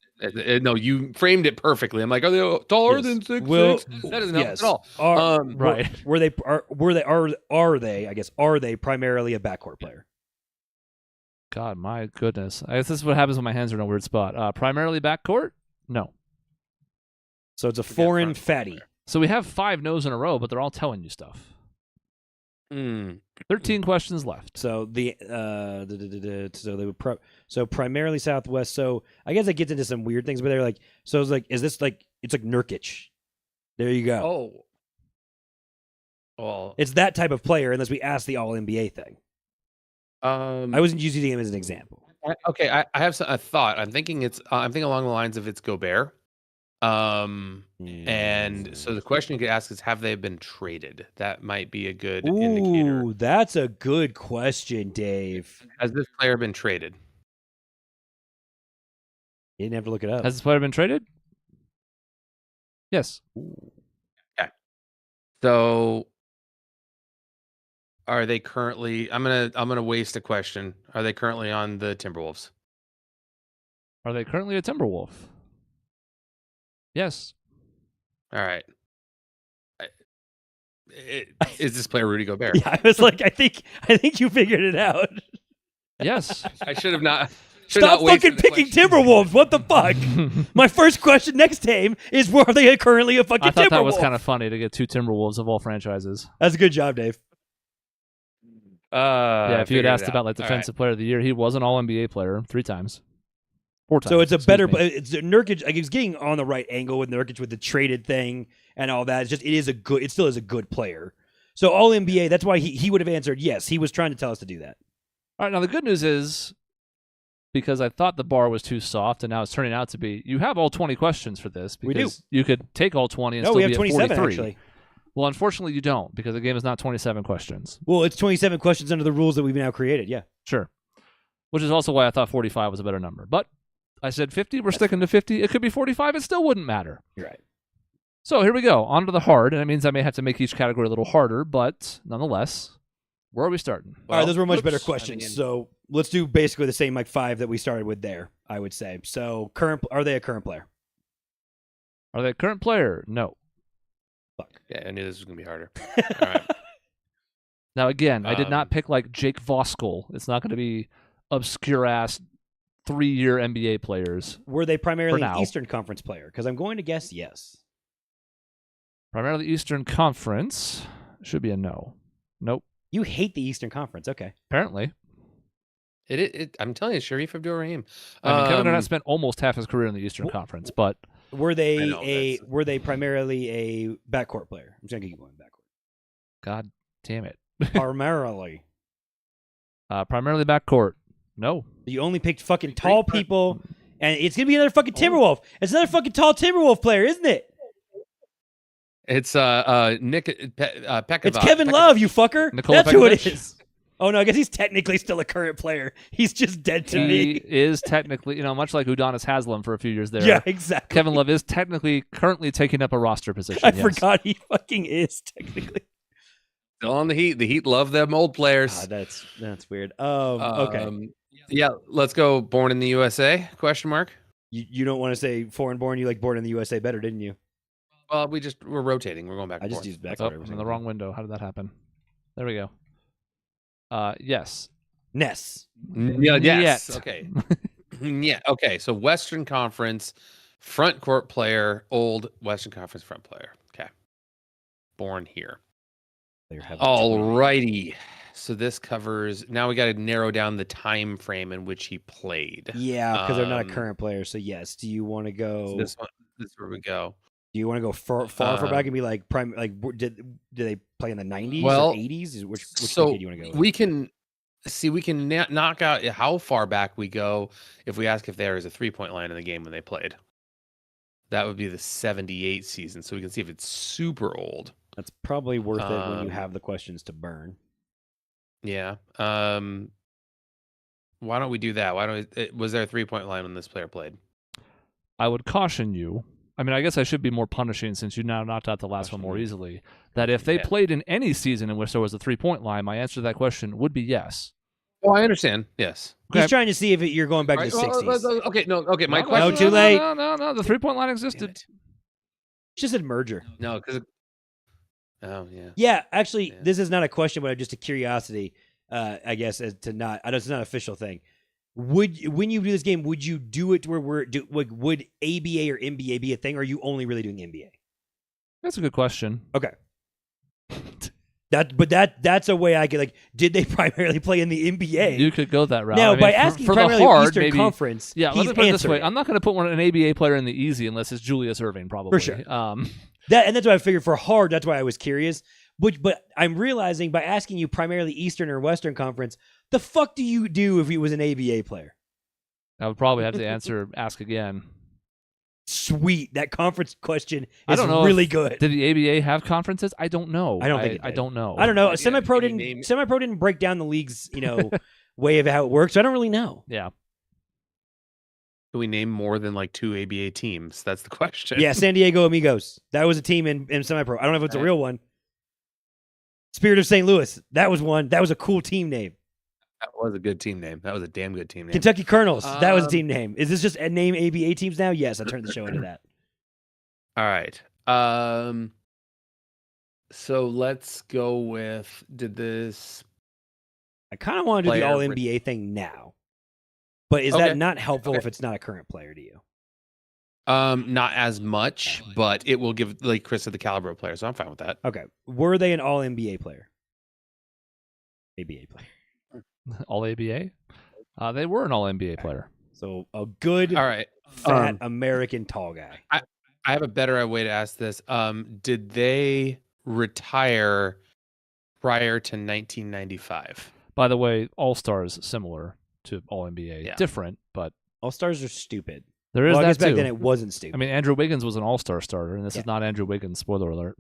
No, you framed it perfectly. I'm like, are they taller Yes. than 6'6"? Well, That doesn't help yes. at all. Right. Are they primarily a backcourt player? God, my goodness. I guess this is what happens when my hands are in a weird spot. Primarily backcourt? No. So it's a Forget foreign front court fatty. player. So we have 5 no's in a row, but they're all telling you stuff. 13 questions left. So so they would so primarily Southwest. So I guess it gets into some weird things, but they're like, so it's like, is this like, it's like Nurkic? There you go. Oh. Well, It's that type of player, unless we ask the All NBA thing. I wasn't using him as an example. Okay, I have a thought. I'm thinking along the lines of it's Gobert. And so the question you could ask is, have they been traded? That might be a good indicator. Ooh, that's a good question, Dave. Has this player been traded? You didn't have to look it up. Has this player been traded? Yes. Okay. So are they currently I'm gonna waste a question. Are they currently on the Timberwolves? Are they currently a Timberwolf? Yes. All right. Is this player Rudy Gobert? Yeah, I was like, I think you figured it out. Yes. I should have not. Stop fucking picking Timberwolves. What the fuck? My first question next game is, were they currently a fucking I thought Timberwolf? that was kind of funny to get 2 Timberwolves of all franchises. That's a good job, Dave. Yeah, if you had asked about like All defensive player of the year, he was an All NBA player 3 times. 4 times. So it's a excuse better. me. It's Nurkic. Like, he's getting on the right angle with Nurkic with the traded thing and all that. It's just it still is a good player. So All NBA. That's why he would have answered yes. He was trying to tell us to do that. All right, now the good news is, because I thought the bar was too soft, and now it's turning out to be, you have all 20 questions for this. We Because you could take all 20 and No, still we have be at 27 43. actually. Well, unfortunately, you don't, because the game is not 27 questions. Well, it's 27 questions under the rules that we've now created. Yeah. Sure. Which is also why I thought 45 was a better number. But I said 50. We're sticking to 50. It could be 45. It still wouldn't matter. You're right. So here we go. On to the hard. And it means I may have to make each category a little harder, but nonetheless, where are we starting? All right, those were much better oops. questions. I mean- So let's do basically the same like 5 that we started with there, I would say. So are they a current player? Are they a current player? No. Fuck. Yeah, I knew this was gonna be harder. All right. Now, again, I did not Um, pick like Jake Voskuhl. It's not going to be obscure-ass 3-year NBA players. Were they primarily an now. Eastern Conference player? Because I'm going to guess yes. Primarily Eastern Conference. Should be a no. Nope. You hate the Eastern Conference. Okay. Apparently. I'm telling you, Sharif Abdur-Rahim. I mean, Kevin Garnett spent almost half his career in the Eastern Conference, but Were I know, they that's- were they primarily a backcourt player? I'm just gonna keep going backcourt. God damn it. Primarily. Primarily backcourt. No. You only picked fucking tall Great people, and it's gonna be another fucking Timberwolf. It's another fucking tall Timberwolf player, isn't it? It's Nick Pekovic. It's Kevin Love, you fucker. Nikola That's who it Pekovic? is. Oh no, I guess he's technically still a current player. He's just dead to He me. is technically, much like Udonis Haslam for a few years there. Yeah, exactly. Kevin Love is technically currently taking up a roster position. I yes. forgot he fucking is technically. Still on the Heat. The Heat love them old players. That's weird. Okay. Yeah, let's go. Born in the USA? Question mark. You don't want to say foreign born. You like born in the USA better, didn't you? Well, we're rotating. We're going back. I and just forth. used back. Oh, I'm in the wrong window. How did that happen? There we go. Yes. Yeah. Yes. Yet. Okay. Yeah. Okay. So Western Conference front court player, old Western Conference front player. Okay. Born here. All righty. So this covers. Now we got to narrow down the time frame in which he played. Yeah, because they're not a Um, current player. So yes. Do you want to go? So this is where we go. Do you want to go far back and be like prime? Like, did they play in the 90s Well, or 80s? Which so decade do you want to go with? we can see knock out how far back we go if we ask if there is a 3-point line in the game when they played. That would be the 78 season, so we can see if it's super old. That's probably worth it when you Um, have the questions to burn. Yeah. Why don't we do that? Was there a 3-point line when this player played? I would caution you. I mean, I guess I should be more punishing since you now knocked out the last one more easily. That if they Yeah. played in any season in which there was a 3-point line, my answer to that question would be yes. Oh, I understand. Yes. Okay. He's trying to see if you're going back Right, to the well, 60s. okay. No. Okay. My No, question. too late. No. The 3-point line Damn existed. it. Just said merger. No, because. Oh yeah. Yeah, actually, Yeah. this is not a question, but just a curiosity. I guess as to not. I know it's not an official thing. when you do this game, would you do it where would ABA or NBA be a thing, or are you only really doing NBA? That's a good question. Okay. That's a way I could did they primarily play in the NBA? You could go that route. Now, I mean, by asking for primarily the hard, Eastern maybe, Conference, yeah, let he's me put it this answered way. it. I'm not going to put an ABA player in the easy unless it's Julius Erving, probably. For sure. And that's why I figured for hard, that's why I was curious. But I'm realizing by asking you primarily Eastern or Western Conference, the fuck do you do if he was an ABA player? I would probably have to ask again. Sweet. That conference question is I don't know really good. Did the ABA have conferences? I don't know. I don't think it I did. don't know. I don't know. Yeah, Semi-pro maybe didn't Semi-pro didn't break down the league's, way of how it works. So I don't really know. Yeah. Can we name more than like 2 ABA teams? That's the question. Yeah, San Diego Amigos. That was a team in semi-pro. I don't know if it's a real one. Spirit of St. Louis. That was one. That was a cool team name. That was a good team name. That was a damn good team name. Kentucky Colonels. That was a team name. Is this just a name ABA teams now? Yes, I turned the show into that. All right. So let's go with I kind of want to do the player all NBA thing now. But is that not helpful if it's not a current player to you? Not as much, but it will give like Chris the caliber player, so I'm fine with that. Okay. Were they an all NBA player? ABA player. All ABA? They were an all NBA player. So a good, All right. fat American tall guy. I have a better way to ask this. Did they retire prior to 1995? By the way, All Stars similar to All NBA. Yeah. Different, but All stars are stupid. there is Well, I that guess back too. then it wasn't stupid. I mean, Andrew Wiggins was an All Star starter, and this Yeah. is not Andrew Wiggins. Spoiler alert.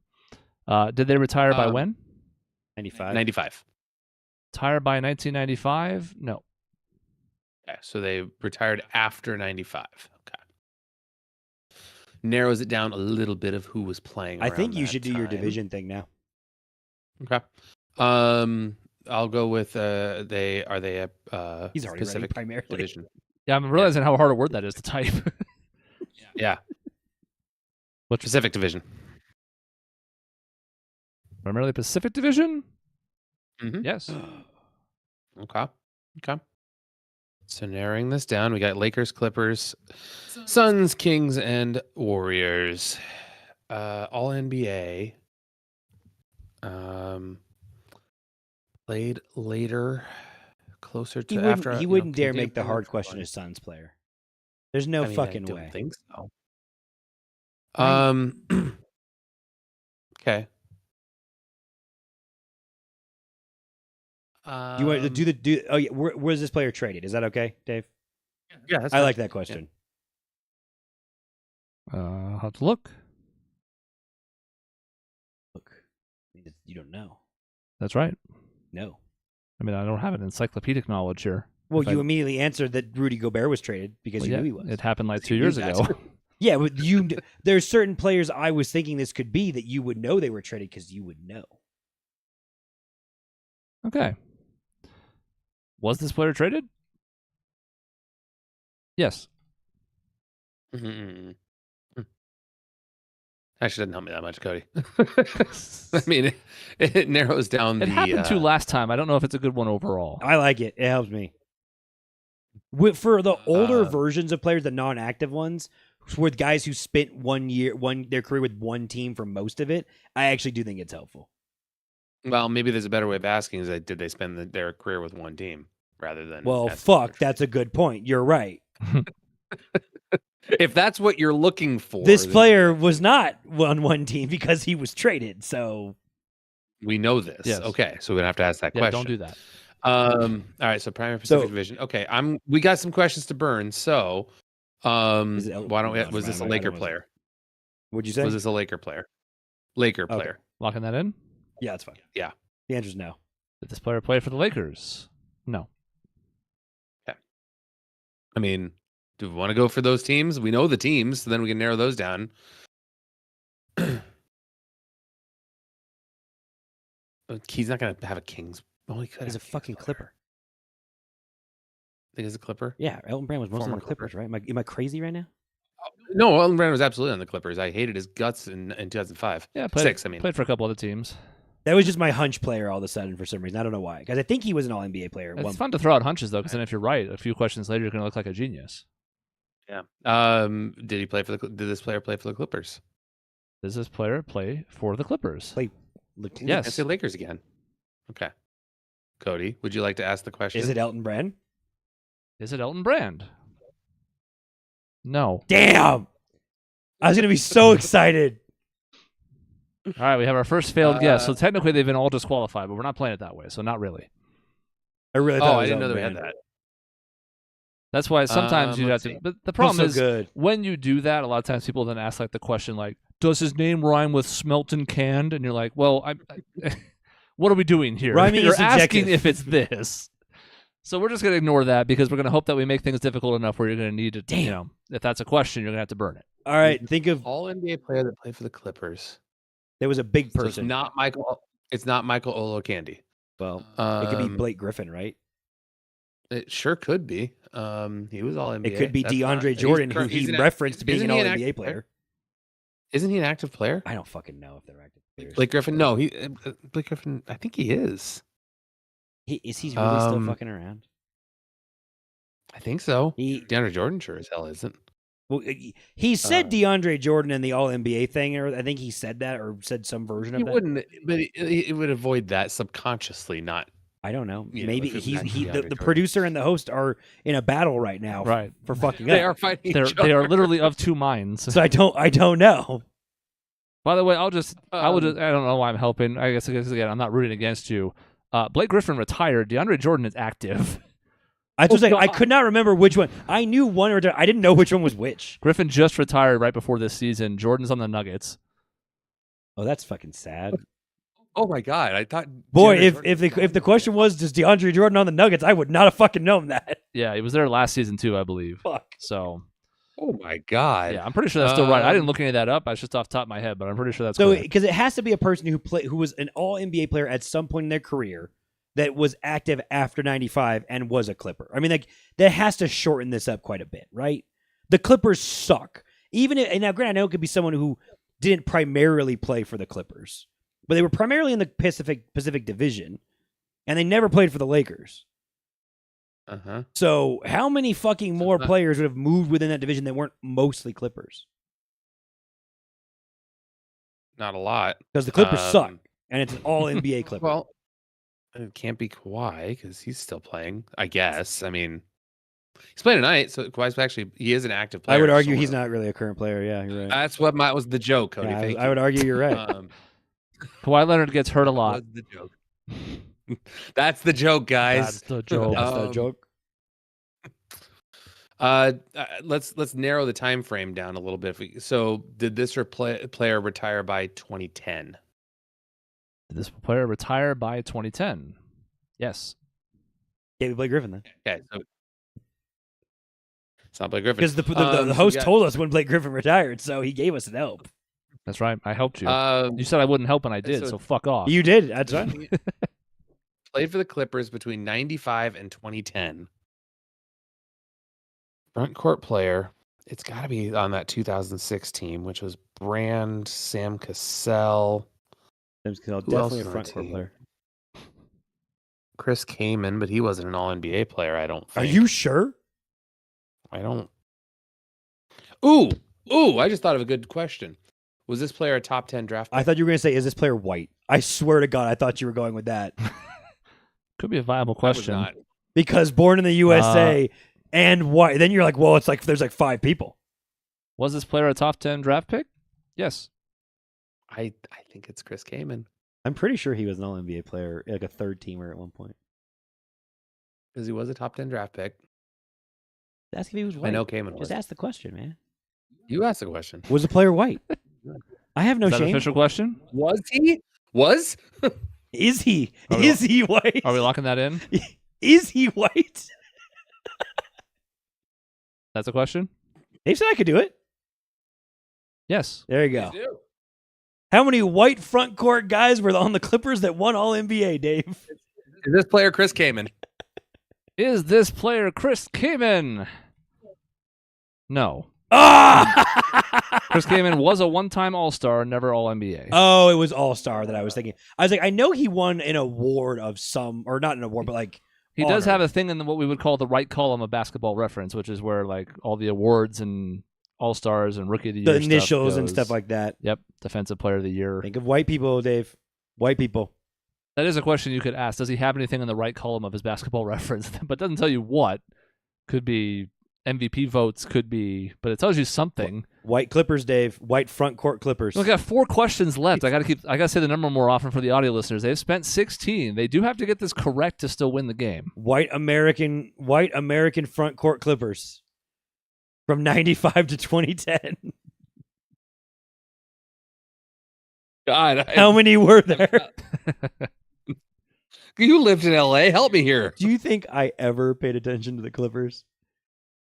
Did they retire by when? 95. 95. Retire by 1995? No. Okay, so they retired after 95. Okay. Narrows it down a little bit of who was playing. I think around you that should do your time. division thing now. Okay. I'll go with they a He's already ready Pacific primarily. division. Yeah, I'm realizing how hard a word that is to type. Yeah. Which Pacific division. primarily Pacific Division? Mhm. Yes. Okay. So narrowing this down, we got Lakers, Clippers, Suns, Kings, and Warriors. All NBA. Played later, closer to after. He wouldn't dare continue make the playing hard for question fun. a Suns player. There's no I mean, fucking I don't way. think so. Right. Okay. Do you want to do? Oh yeah, where's this player traded? Is that okay, Dave? Yeah, that's I fine. like that question. I'll have to look. Look, you don't know. That's right. No. I mean, I don't have an encyclopedic knowledge here. Well, If you I- immediately answered that Rudy Gobert was traded because Well, you yeah, knew he was. It happened like 2 You years knew ago. that. Yeah, but there's certain players I was thinking this could be that you would know they were traded because you would know. Okay. Was this player traded? Yes. Mm-hmm. Actually, doesn't help me that much, Cody. I mean, it narrows down It happened to last time. I don't know if it's a good one overall. I like it. It helps me. For the older versions of players, the non-active ones, with guys who spent their career with one team for most of it, I actually do think it's helpful. Well, maybe there's a better way of asking: is that did they spend their career with one team rather than? Well, as- fuck, that's a good point. You're right. If that's what you're looking for, This then player was not on one team because he was traded. So we know this. Yes. Okay, so we don't have to ask that Yeah, question. don't do that. All right, so primary Pacific Division. Okay, we got some questions to burn. So, why don't we? Was this a Laker player? what'd you say? Was this a Laker player? Laker Okay. player. Locking that in? Yeah, that's fine. Yeah. The answer's no. Did this player play for the Lakers? No. I mean, do we want to go for those teams? We know the teams, so then we can narrow those down. He's not going to have a Kings. Oh, he could. He's a have Kings fucking player. Clipper. I think he's a Clipper. Yeah, Elton Brand was mostly on Former the Clippers, Clipper. right? Am I crazy right now? No, Elton Brand was absolutely on the Clippers. I hated his guts in 2005. Yeah, played, Six, I mean. played for a couple other teams. That was just my hunch player all of a sudden for some reason. I don't know why. Because I think he was an All NBA player. It's fun to throw out hunches though, because then if you're right, a few questions later, you're going to look like a genius. Yeah. Did he play for the? Did this player play for the Clippers? Does this player play for the Clippers? Yes. I say Lakers again. Okay. Cody, would you like to ask the question? Is it Elton Brand? Is it Elton Brand? No. Damn! I was going to be so excited. All right, we have our first failed guess. So technically, they've been all disqualified, but we're not playing it that way, so not really. I really thought it was I didn't know Elton that we had Brand. that. That's why sometimes you have to. But the problem is, good. when you do that, a lot of times people then ask like the question like, "Does his name rhyme with Smelton Canned?" And you're like, "Well, what are we doing here? Rhyming You're is asking subjective. if it's this." So we're just going to ignore that because we're going to hope that we make things difficult enough where you're going to need to, you know, if that's a question, you're going to have to burn it. All right, think of All NBA player that played for the Clippers. there was a big So person. it's not Michael. It's not Michael Olowokandi. Well, it could be Blake Griffin, right? It sure could be. He was all NBA. It could be That's DeAndre not- Jordan, who he's he an- referenced being isn't an he All an NBA active player. Isn't he an active player? I don't fucking know if they're active players. Blake Griffin? No, Blake Griffin. I think he is. Is he really still fucking around? I think so. He DeAndre Jordan sure as hell isn't. well, he said DeAndre Jordan and the All NBA thing, or I think he said that or said some version of He that. wouldn't, but he would avoid that subconsciously, not. I don't know. You know, Maybe if it's he's not the DeAndre Jordan. producer and the host are in a battle right now, Right. For fucking They up. are fighting. They each other. are literally of two minds. So I don't know. By the way, I don't know why I'm helping. I guess again, I'm not rooting against you. Blake Griffin retired. DeAndre Jordan is active. I was like, I could not remember which one. I knew one or two. I didn't know which one was which. Griffin just retired right before this season. Jordan's on the Nuggets. Oh, that's fucking sad. Oh my god! I thought. Boy, DeAndre Jordan- if the question was does DeAndre Jordan on the Nuggets, I would not have fucking known that. Yeah, he was there last season too, I believe. Fuck. So Oh my god! yeah, I'm pretty sure that's still right. I didn't look any of that up. I was just off the top of my head, but I'm pretty sure that's So correct. because it has to be a person who was an All NBA player at some point in their career that was active after 95 and was a Clipper. I mean, like that has to shorten this up quite a bit, right? The Clippers suck. And now, granted, I know it could be someone who didn't primarily play for the Clippers, but they were primarily in the Pacific Division, and they never played for the Lakers. Uh-huh. So how many fucking more players would have moved within that division that weren't mostly Clippers? Not a lot. Because the Clippers suck, and it's an All NBA Clipper. Well, it can't be Kawhi because he's still playing. I guess. I mean, he's playing tonight, so Kawhi's actually he is an active player. I would argue sort he's of. not really a current player. Yeah, you're right. That's what was the joke, Cody. Yeah, Thank I you. would argue you're right. Kawhi Leonard gets hurt a lot. Was the joke. That's the joke, guys. That's the joke. That's the joke. Let's narrow the time frame down a little bit. So, did this player retire by 2010? Did this player retire by 2010? Yes. David Blake Griffin then. Okay, so it's not Blake Griffin Because the so host we got- told us when Blake Griffin retired, so he gave us an help. That's right. I helped you. Um, You said I wouldn't help, and I did, so- so fuck off. You did. That's right. played for the Clippers between 95 and 2010. Front court player. It's got to be on that 2006 team, which was Brand, Sam Cassell, Definitely else a is on front the court team? player. Chris Kaman, but he wasn't an All NBA player. I don't Are think. you sure? I don't. Ooh! I just thought of a good question. Was this player a top 10 draft pick? I thought you were going to say, is this player white? I swear to God, I thought you were going with that. Could be a viable I was question. not. Because born in the USA and white. Then you're like, well, it's like there's like 5 people. Was this player a top 10 draft pick? Yes. I think it's Chris Kaman I'm pretty sure he was an All NBA player, like a third teamer at one point. because he was a top 10 draft pick. Ask if he was white. I know Kaman was. Just ask the question, man. You asked the question. Was the player white? I have no Is that an shame. official question? Was he? Was? Is he? Are we- Is he white? Are we locking that in? Is he white? That's a question? Dave said I could do it. Yes. There you go. How many white front court guys were on the Clippers that won All NBA, Dave? Is this player Chris Kaman? Is this player Chris Kaman? No. Ah! Chris Kaman was a one-time All-Star, never All-NBA. Oh, it was All-Star that I was thinking. I was like, I know he won an award of some, or not an award, but like He honor. does have a thing in what we would call the right column of Basketball Reference, which is where like all the awards and All-Stars and Rookie of the Year the initials stuff and goes. stuff like that. Yep, Defensive Player of the Year. Think of white people, Dave. White people. That is a question you could ask. Does he have anything in the right column of his Basketball Reference? But it doesn't tell you what. Could be MVP votes, could be, but it tells you something. White Clippers, Dave. White front court Clippers. We got 4 questions left. I gotta say the number more often for the audio listeners. They've spent 16. They do have to get this correct to still win the game. White American front court Clippers from 95 to 2010. God, How many were there? You lived in LA. Help me here. Do you think I ever paid attention to the Clippers?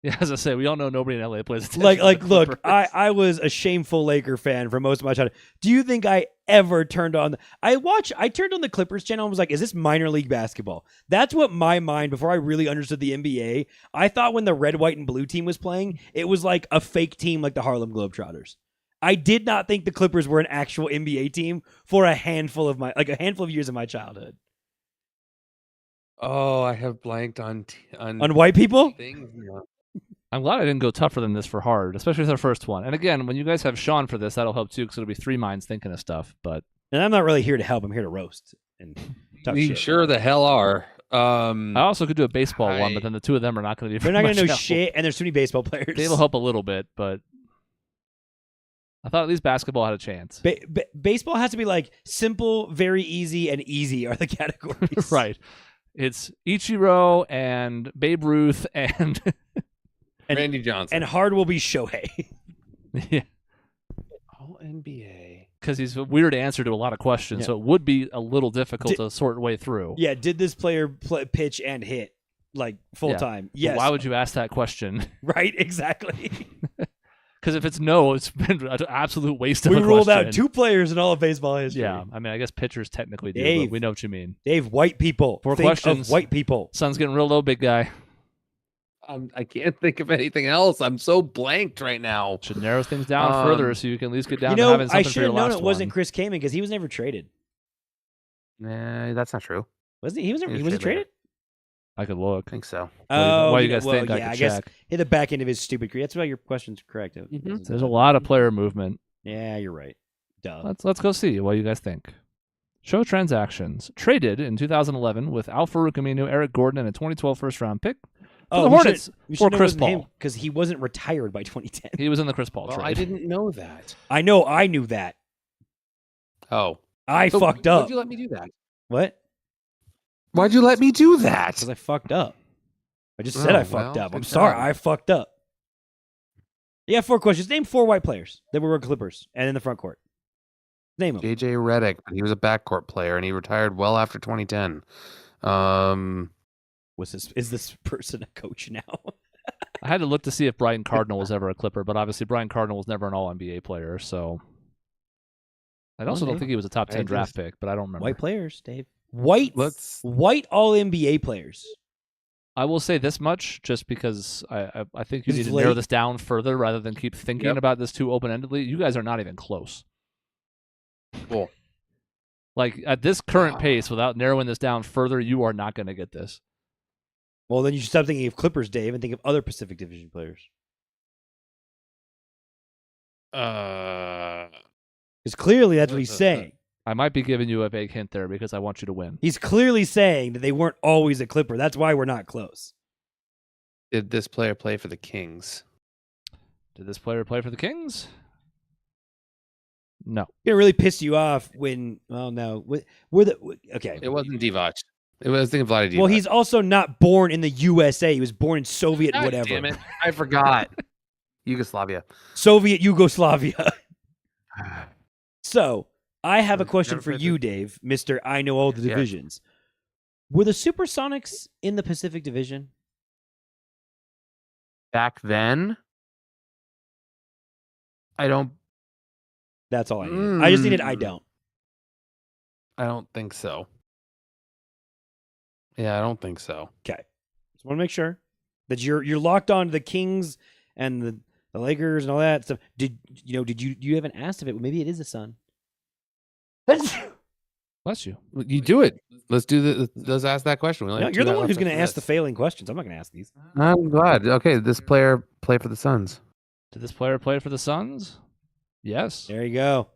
Yeah, as I say, we all know nobody in LA plays attention. Like, look, I was a shameful Laker fan for most of my childhood. Do you think I ever turned on? I turned on the Clippers channel and was like, "Is this minor league basketball?" That's what my mind before I really understood the NBA. I thought when the red, white, and blue team was playing, it was like a fake team, like the Harlem Globetrotters. I did not think the Clippers were an actual NBA team for a handful of years of my childhood. Oh, I have blanked on White people. things. I'm glad I didn't go tougher than this for hard, especially with our first one. And again, when you guys have Sean for this, that'll help too, because it'll be 3 minds thinking of stuff. But And I'm not really here to help. I'm here to roast and talk We shit. sure the hell are. I also could do a baseball one, but then the 2 of them are not going to be. They're not going to know shit, and there's too many baseball players. Dave will help a little bit, but I thought at least basketball had a chance. Baseball has to be like simple, very easy, and easy are the categories. Right. It's Ichiro and Babe Ruth and Randy Johnson. And hard will be Shohei. yeah, All NBA. because he's a weird answer to a lot of questions, Yeah. so it would be a little difficult to sort way through. Yeah, did this player pitch and hit like full Yeah. time? But Yes. why would you ask that question? Right, exactly. Because if it's no, it's been an absolute waste of We a ruled question. out 2 players in all of baseball history. Yeah, I mean, I guess pitchers technically do, Dave. but we know what you mean. Dave, white people. 4 Think questions. of white people. Sun's getting real low, big guy. I can't think of anything else. I'm so blanked right now. Should narrow things down further so you can at least get down You to know, having I something for should your have known last it wasn't one. Chris Kaman because he was never traded. Nah, that's not true. Wasn't he? He was traded traded? I could look. I think so. Why you guys well, think I yeah, could I guess check? hit the back end of his stupid career. That's why your question's correct. Mhm. There's a lot of player movement. Yeah, you're right. Duh. Let's go see what you guys think. Show transactions. Traded in 2011 with Al Farouk Aminu, Eric Gordon, and a 2012 first-round pick for the Hornets for Chris Paul. Because he wasn't retired by 2010. He was in the Chris Paul Well, trade. I didn't know that. I know. I knew that. Oh. I So fucked up. Why'd you let me do that? What? Why'd you let me do that? Because I fucked up. I just said Oh, I fucked well, up. I'm good sorry. job. I fucked up. You got 4 questions. Name 4 white players that were Clippers and in the front court. Name them. JJ Redick, but he was a backcourt player and he retired well after 2010. Is this person a coach now? I had to look to see if Brian Cardinal was ever a Clipper, but obviously Brian Cardinal was never an All-NBA player, so I also don't Dave. think he was a top 10 draft pick, but I don't remember. White players, Dave. White all NBA players. I will say this much, just because I think you This need is to narrow late. this down further rather than keep thinking Yep. about this too open-endedly. You guys are not even close. Cool. Like, at this current Wow. pace, without narrowing this down further, you are not going to get this. Well, then you should stop thinking of Clippers, Dave, and think of other Pacific Division players. Because clearly that's what he's saying. I might be giving you a vague hint there because I want you to win. He's clearly saying that they weren't always a Clipper. That's why we're not close. Did this player play for the Kings? Did this player play for the Kings? No. It really pissed you off when. Oh no, okay. It wasn't Divac. It was thinking Vlade Divac. Well, he's also not born in the USA. He was born in Soviet God whatever. Damn it! I forgot. Yugoslavia. Soviet Yugoslavia. So I have a Never question for played you, the- Dave, Mr. I know all the Yeah. divisions. Were the Supersonics in the Pacific Division? Back then, I don't. That's all I needed. I just needed I Mm. don't. I don't think so. Yeah, I don't think so. Okay. Just want to make sure that you're locked on to the Kings and the Lakers and all that stuff. Did you haven't asked if it maybe it is a Sun? Bless you. You do it. Let's ask that question. No, you're the one who's going to ask the failing questions. I'm not going to ask these. I'm glad. Okay, this player play for the Suns. Did this player play for the Suns? Yes. There you go.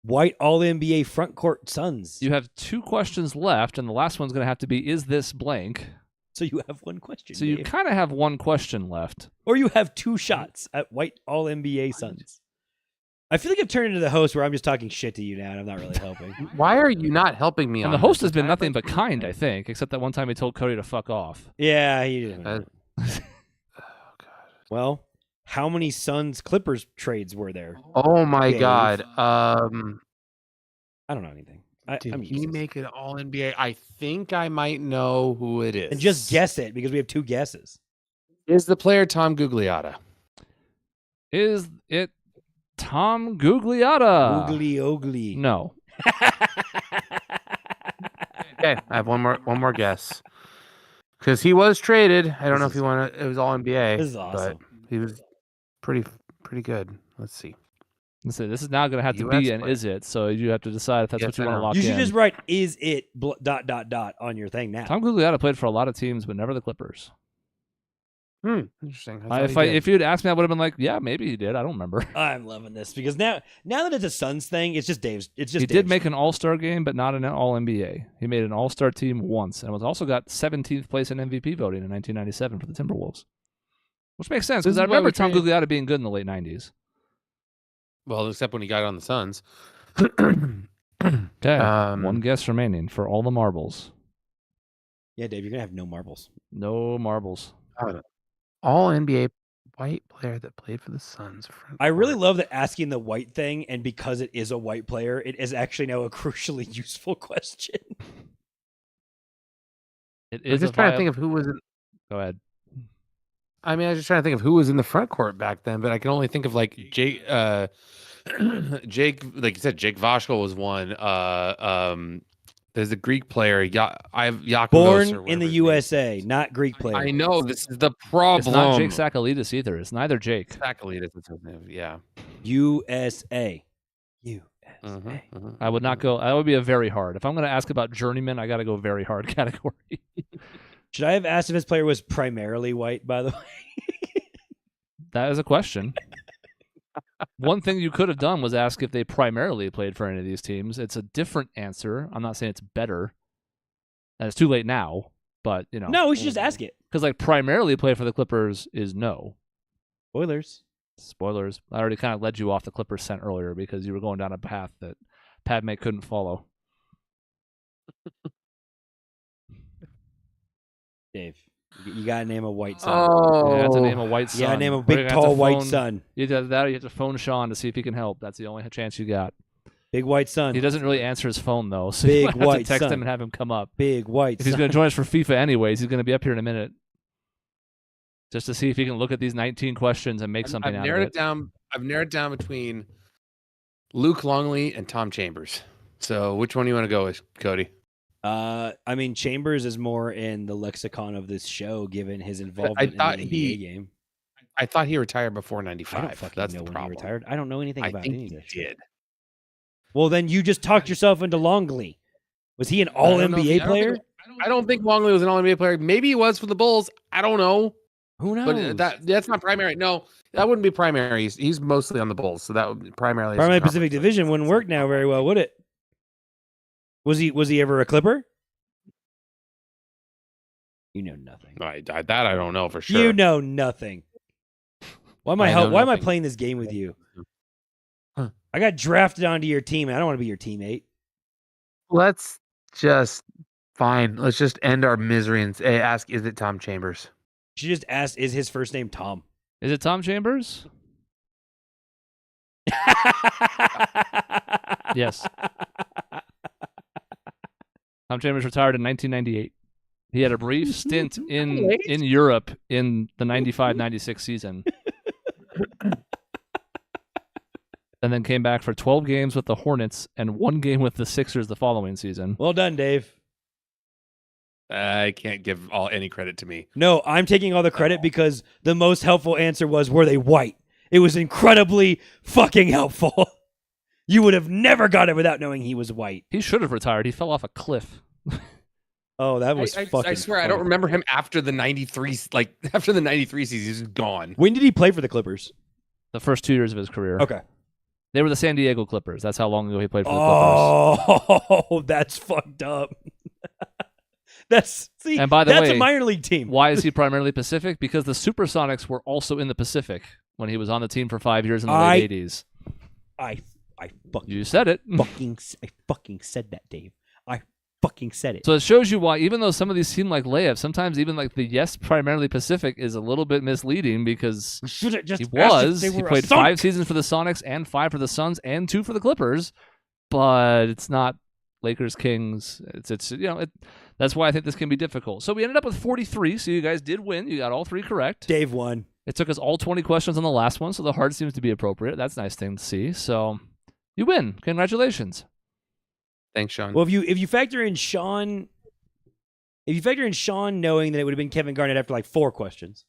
White All-NBA front court Suns. You have 2 questions left, and the last one's going to have to be, is this blank? So you have 1 question. So you kind of have 1 question left. Or you have 2 shots at White All-NBA Suns. I feel like I've turned into the host where I'm just talking shit to you now, and I'm not really helping. Why are you not helping me? And the host has been nothing but kind, I think, except that one time he told Cody to fuck off. Yeah, he did. Oh, God. Well, how many Suns Clippers trades were there? Oh my Dave? God. I don't know anything. Did I'm he useless. make it all NBA? I think I might know who it is. And just guess it because we have 2 guesses. Is the player Tom Gugliotta? Is it Tom Gugliotta? Oogly. No. Okay, I have one more guess. Because he was traded. I don't know if he won it. It was all NBA. This is awesome. But he was pretty good. Let's see. Let's see. This is now going to have to US be an player. is it. So you have to decide if that's Yes, what you I want to know. lock You in. should just write "is it?" ... on your thing now. Tom Gugliotta played for a lot of teams, but never the Clippers. Interesting. I thought he did. If you'd asked me, I would have been like, yeah, maybe he did. I don't remember. I'm loving this because now that it's a Suns thing, it's just Dave's. It's just He Dave's. did make an All-Star game, but not an All-NBA. He made an All-Star team once, and was also got 17th place in MVP voting in 1997 for the Timberwolves, which makes sense because This I is why remember we Tom traded- Gugliotta being good in the late 90s. Well, except when he got on the Suns. Okay, one guess remaining for all the marbles. Yeah, Dave, you're gonna have no marbles. No marbles. All NBA white player that played for the Suns. I really love that asking the white thing, and because it is a white player, it is actually now a crucially useful question. It I is was just trying to think of who was in. Go ahead. I mean, I was just trying to think of who was in the front court back then, but I can only think of like Jake, like you said, Jake Vashko was one. There's a Greek player, Yakulos, Born or in the whatever his name USA, not Greek player. I know this is the problem. It's not Jake Sakalidis either. It's neither Jake. Sakalidis is his name. Yeah. USA. I would not go. That would be a very hard. If I'm going to ask about journeyman, I got to go very hard category. Should I have asked if his player was primarily white, by the way? That is a question. One thing you could have done was ask if they primarily played for any of these teams. It's a different answer. I'm not saying it's better. And it's too late now, but you know. No, we should just ask it. Because like primarily play for the Clippers is no. Spoilers. Spoilers. I already kind of led you off the Clippers scent earlier because you were going down a path that Padme couldn't follow. Dave, you gotta name a white son. Oh, You have to name a white son. You gotta name a We're big, gonna have to tall, white phone- son. Either that or you have to phone Sean to see if he can help. That's the only chance you got. Big white son. He doesn't really answer his phone, though, so Big you might have white to text son. him and have him come up. Big white If he's son. going to join us for FIFA anyways, he's going to be up here in a minute. Just to see if he can look at these 19 questions and make something I've out narrowed of it it. down. I've narrowed down between Luke Longley and Tom Chambers. So which one do you want to go with, Cody? I mean, Chambers is more in the lexicon of this show, given his involvement thought in the NBA he- game. I thought he retired before I don't '95. fucking That's know the when problem. he retired. I don't know anything I about think any of he this shit. did. Well, then you just talked yourself into Longley. Was he an All I don't know if NBA he- I don't player? think- I don't think Longley was an All NBA player. Maybe he was for the Bulls. I don't know. Who knows? But that's not primary. No, that wouldn't be primary. He's mostly on the Bulls, so that would be primarily. Primary Pacific Division wouldn't work now very well, would it? Was he ever a Clipper? You know nothing. I don't know for sure. You know nothing. Why am I know Why am I nothing. playing this game with you? Huh. I got drafted onto your team, and I don't want to be your teammate. Let's just Let's just end our misery and ask: is it Tom Chambers? She just asked, "Is his first name Tom?" Is it Tom Chambers? Yes. Tom Chambers retired in 1998. He had a brief stint in Europe in the 95-96 season. And then came back for 12 games with the Hornets and 1 game with the Sixers the following season. Well done, Dave. I can't give any credit to me. No, I'm taking all the credit because the most helpful answer was, were they white? It was incredibly fucking helpful. You would have never got it without knowing he was white. He should have retired. He fell off a cliff. Oh, that was fucking I swear, funny. I don't remember him after the 93, after the 93 season, he's gone. When did he play for the Clippers? The first 2 years of his career. Okay. They were the San Diego Clippers. That's how long ago he played for the Clippers. Oh, that's fucked up. And by the that's way, a minor league team. Why is he primarily Pacific? Because the Supersonics were also in the Pacific when he was on the team for 5 years in the late 80s. I You said it. I fucking said that, Dave. I fucking said it. So it shows you why, even though some of these seem like layups, sometimes even like the yes primarily Pacific is a little bit misleading because he played 5 seasons for the Sonics and 5 for the Suns and 2 for the Clippers, but it's not Lakers Kings. It's that's why I think this can be difficult. So we ended up with 43. So you guys did win. You got all 3 correct. Dave won. It took us all 20 questions on the last one, so the hard seems to be appropriate. That's a nice thing to see. So you win. Congratulations. Thanks, Sean. Well, if you factor in Sean knowing that it would have been Kevin Garnett after like 4 questions,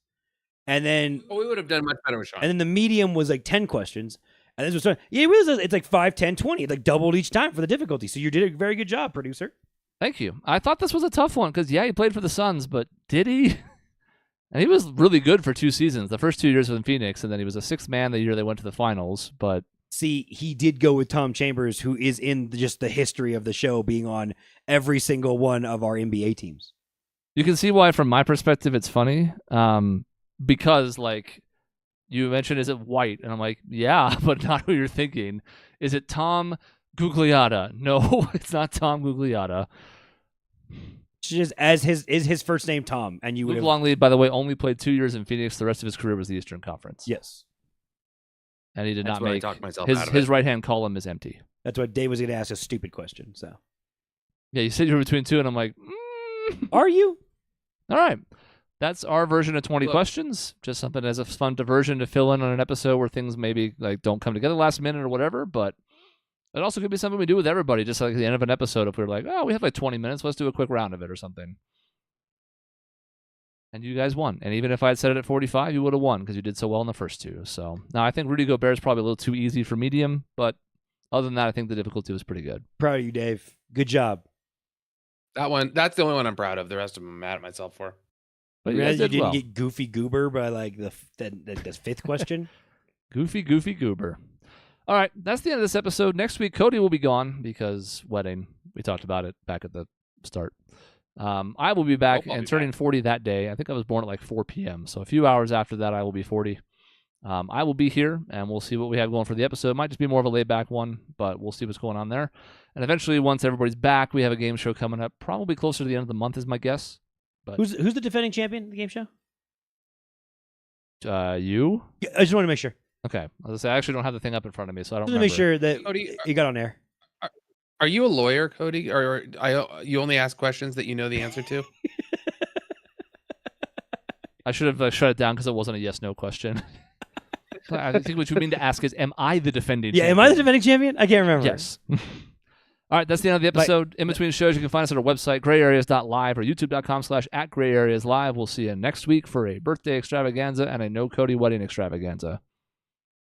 and then we would have done much better with Sean. And then the medium was like 10 questions, and this was it's like 5, 10, 20. It like doubled each time for the difficulty. So you did a very good job, producer. Thank you. I thought this was a tough one because he played for the Suns, but did he? And he was really good for 2 seasons. The first 2 years with Phoenix, and then he was a 6th man the year they went to the finals. But see, he did go with Tom Chambers, who is in just the history of the show, being on every single one of our NBA teams. You can see why, from my perspective, it's funny. Because, like, you mentioned, is it White? And I'm like, yeah, but not who you're thinking. Is it Tom Gugliotta? No, it's not Tom Gugliotta. Just is his first name Tom, and you would Luke Longley, by the way, only played 2 years in Phoenix. The rest of his career was the Eastern Conference. Yes. And he did That's not make his right-hand column is empty. That's why Dave was going to ask a stupid question. So, yeah, you said you were between 2, and I'm like, are you? All right. That's our version of 20 questions. Just something as a fun diversion to fill in on an episode where things maybe like don't come together last minute or whatever. But it also could be something we do with everybody, just like at the end of an episode. If we're like, oh, we have like 20 minutes, let's do a quick round of it or something. And you guys won. And even if I had said it at 45, you would have won because you did so well in the first 2. So now I think Rudy Gobert is probably a little too easy for medium. But other than that, I think the difficulty was pretty good. Proud of you, Dave. Good job. That's the only one I'm proud of. The rest of them I'm mad at myself for. But you didn't get Goofy Goober by like the 5th question. Goofy Goober. All right, that's the end of this episode. Next week, Cody will be gone because wedding. We talked about it back at the start. I will be back and turning 40 that day. I think I was born at like 4 p.m. So a few hours after that, I will be 40. I will be here, and we'll see what we have going for the episode. It might just be more of a laid-back one, but we'll see what's going on there. And eventually, once everybody's back, we have a game show coming up, probably closer to the end of the month is my guess. But who's the defending champion in the game show? You? I just want to make sure. Okay. I was going to say, I actually don't have the thing up in front of me, so I don't remember. Just to make sure that Cody, you got on air. Are you a lawyer, Cody? Or you only ask questions that you know the answer to? I should have shut it down because it wasn't a yes/no question. I think what you mean to ask is, am I the defending champion? Yeah, am I the defending champion? I can't remember. Yes. All right, that's the end of the episode. In between shows, you can find us at our website, grayareas.live or youtube.com/@grayareaslive. We'll see you next week for a birthday extravaganza and a no Cody wedding extravaganza.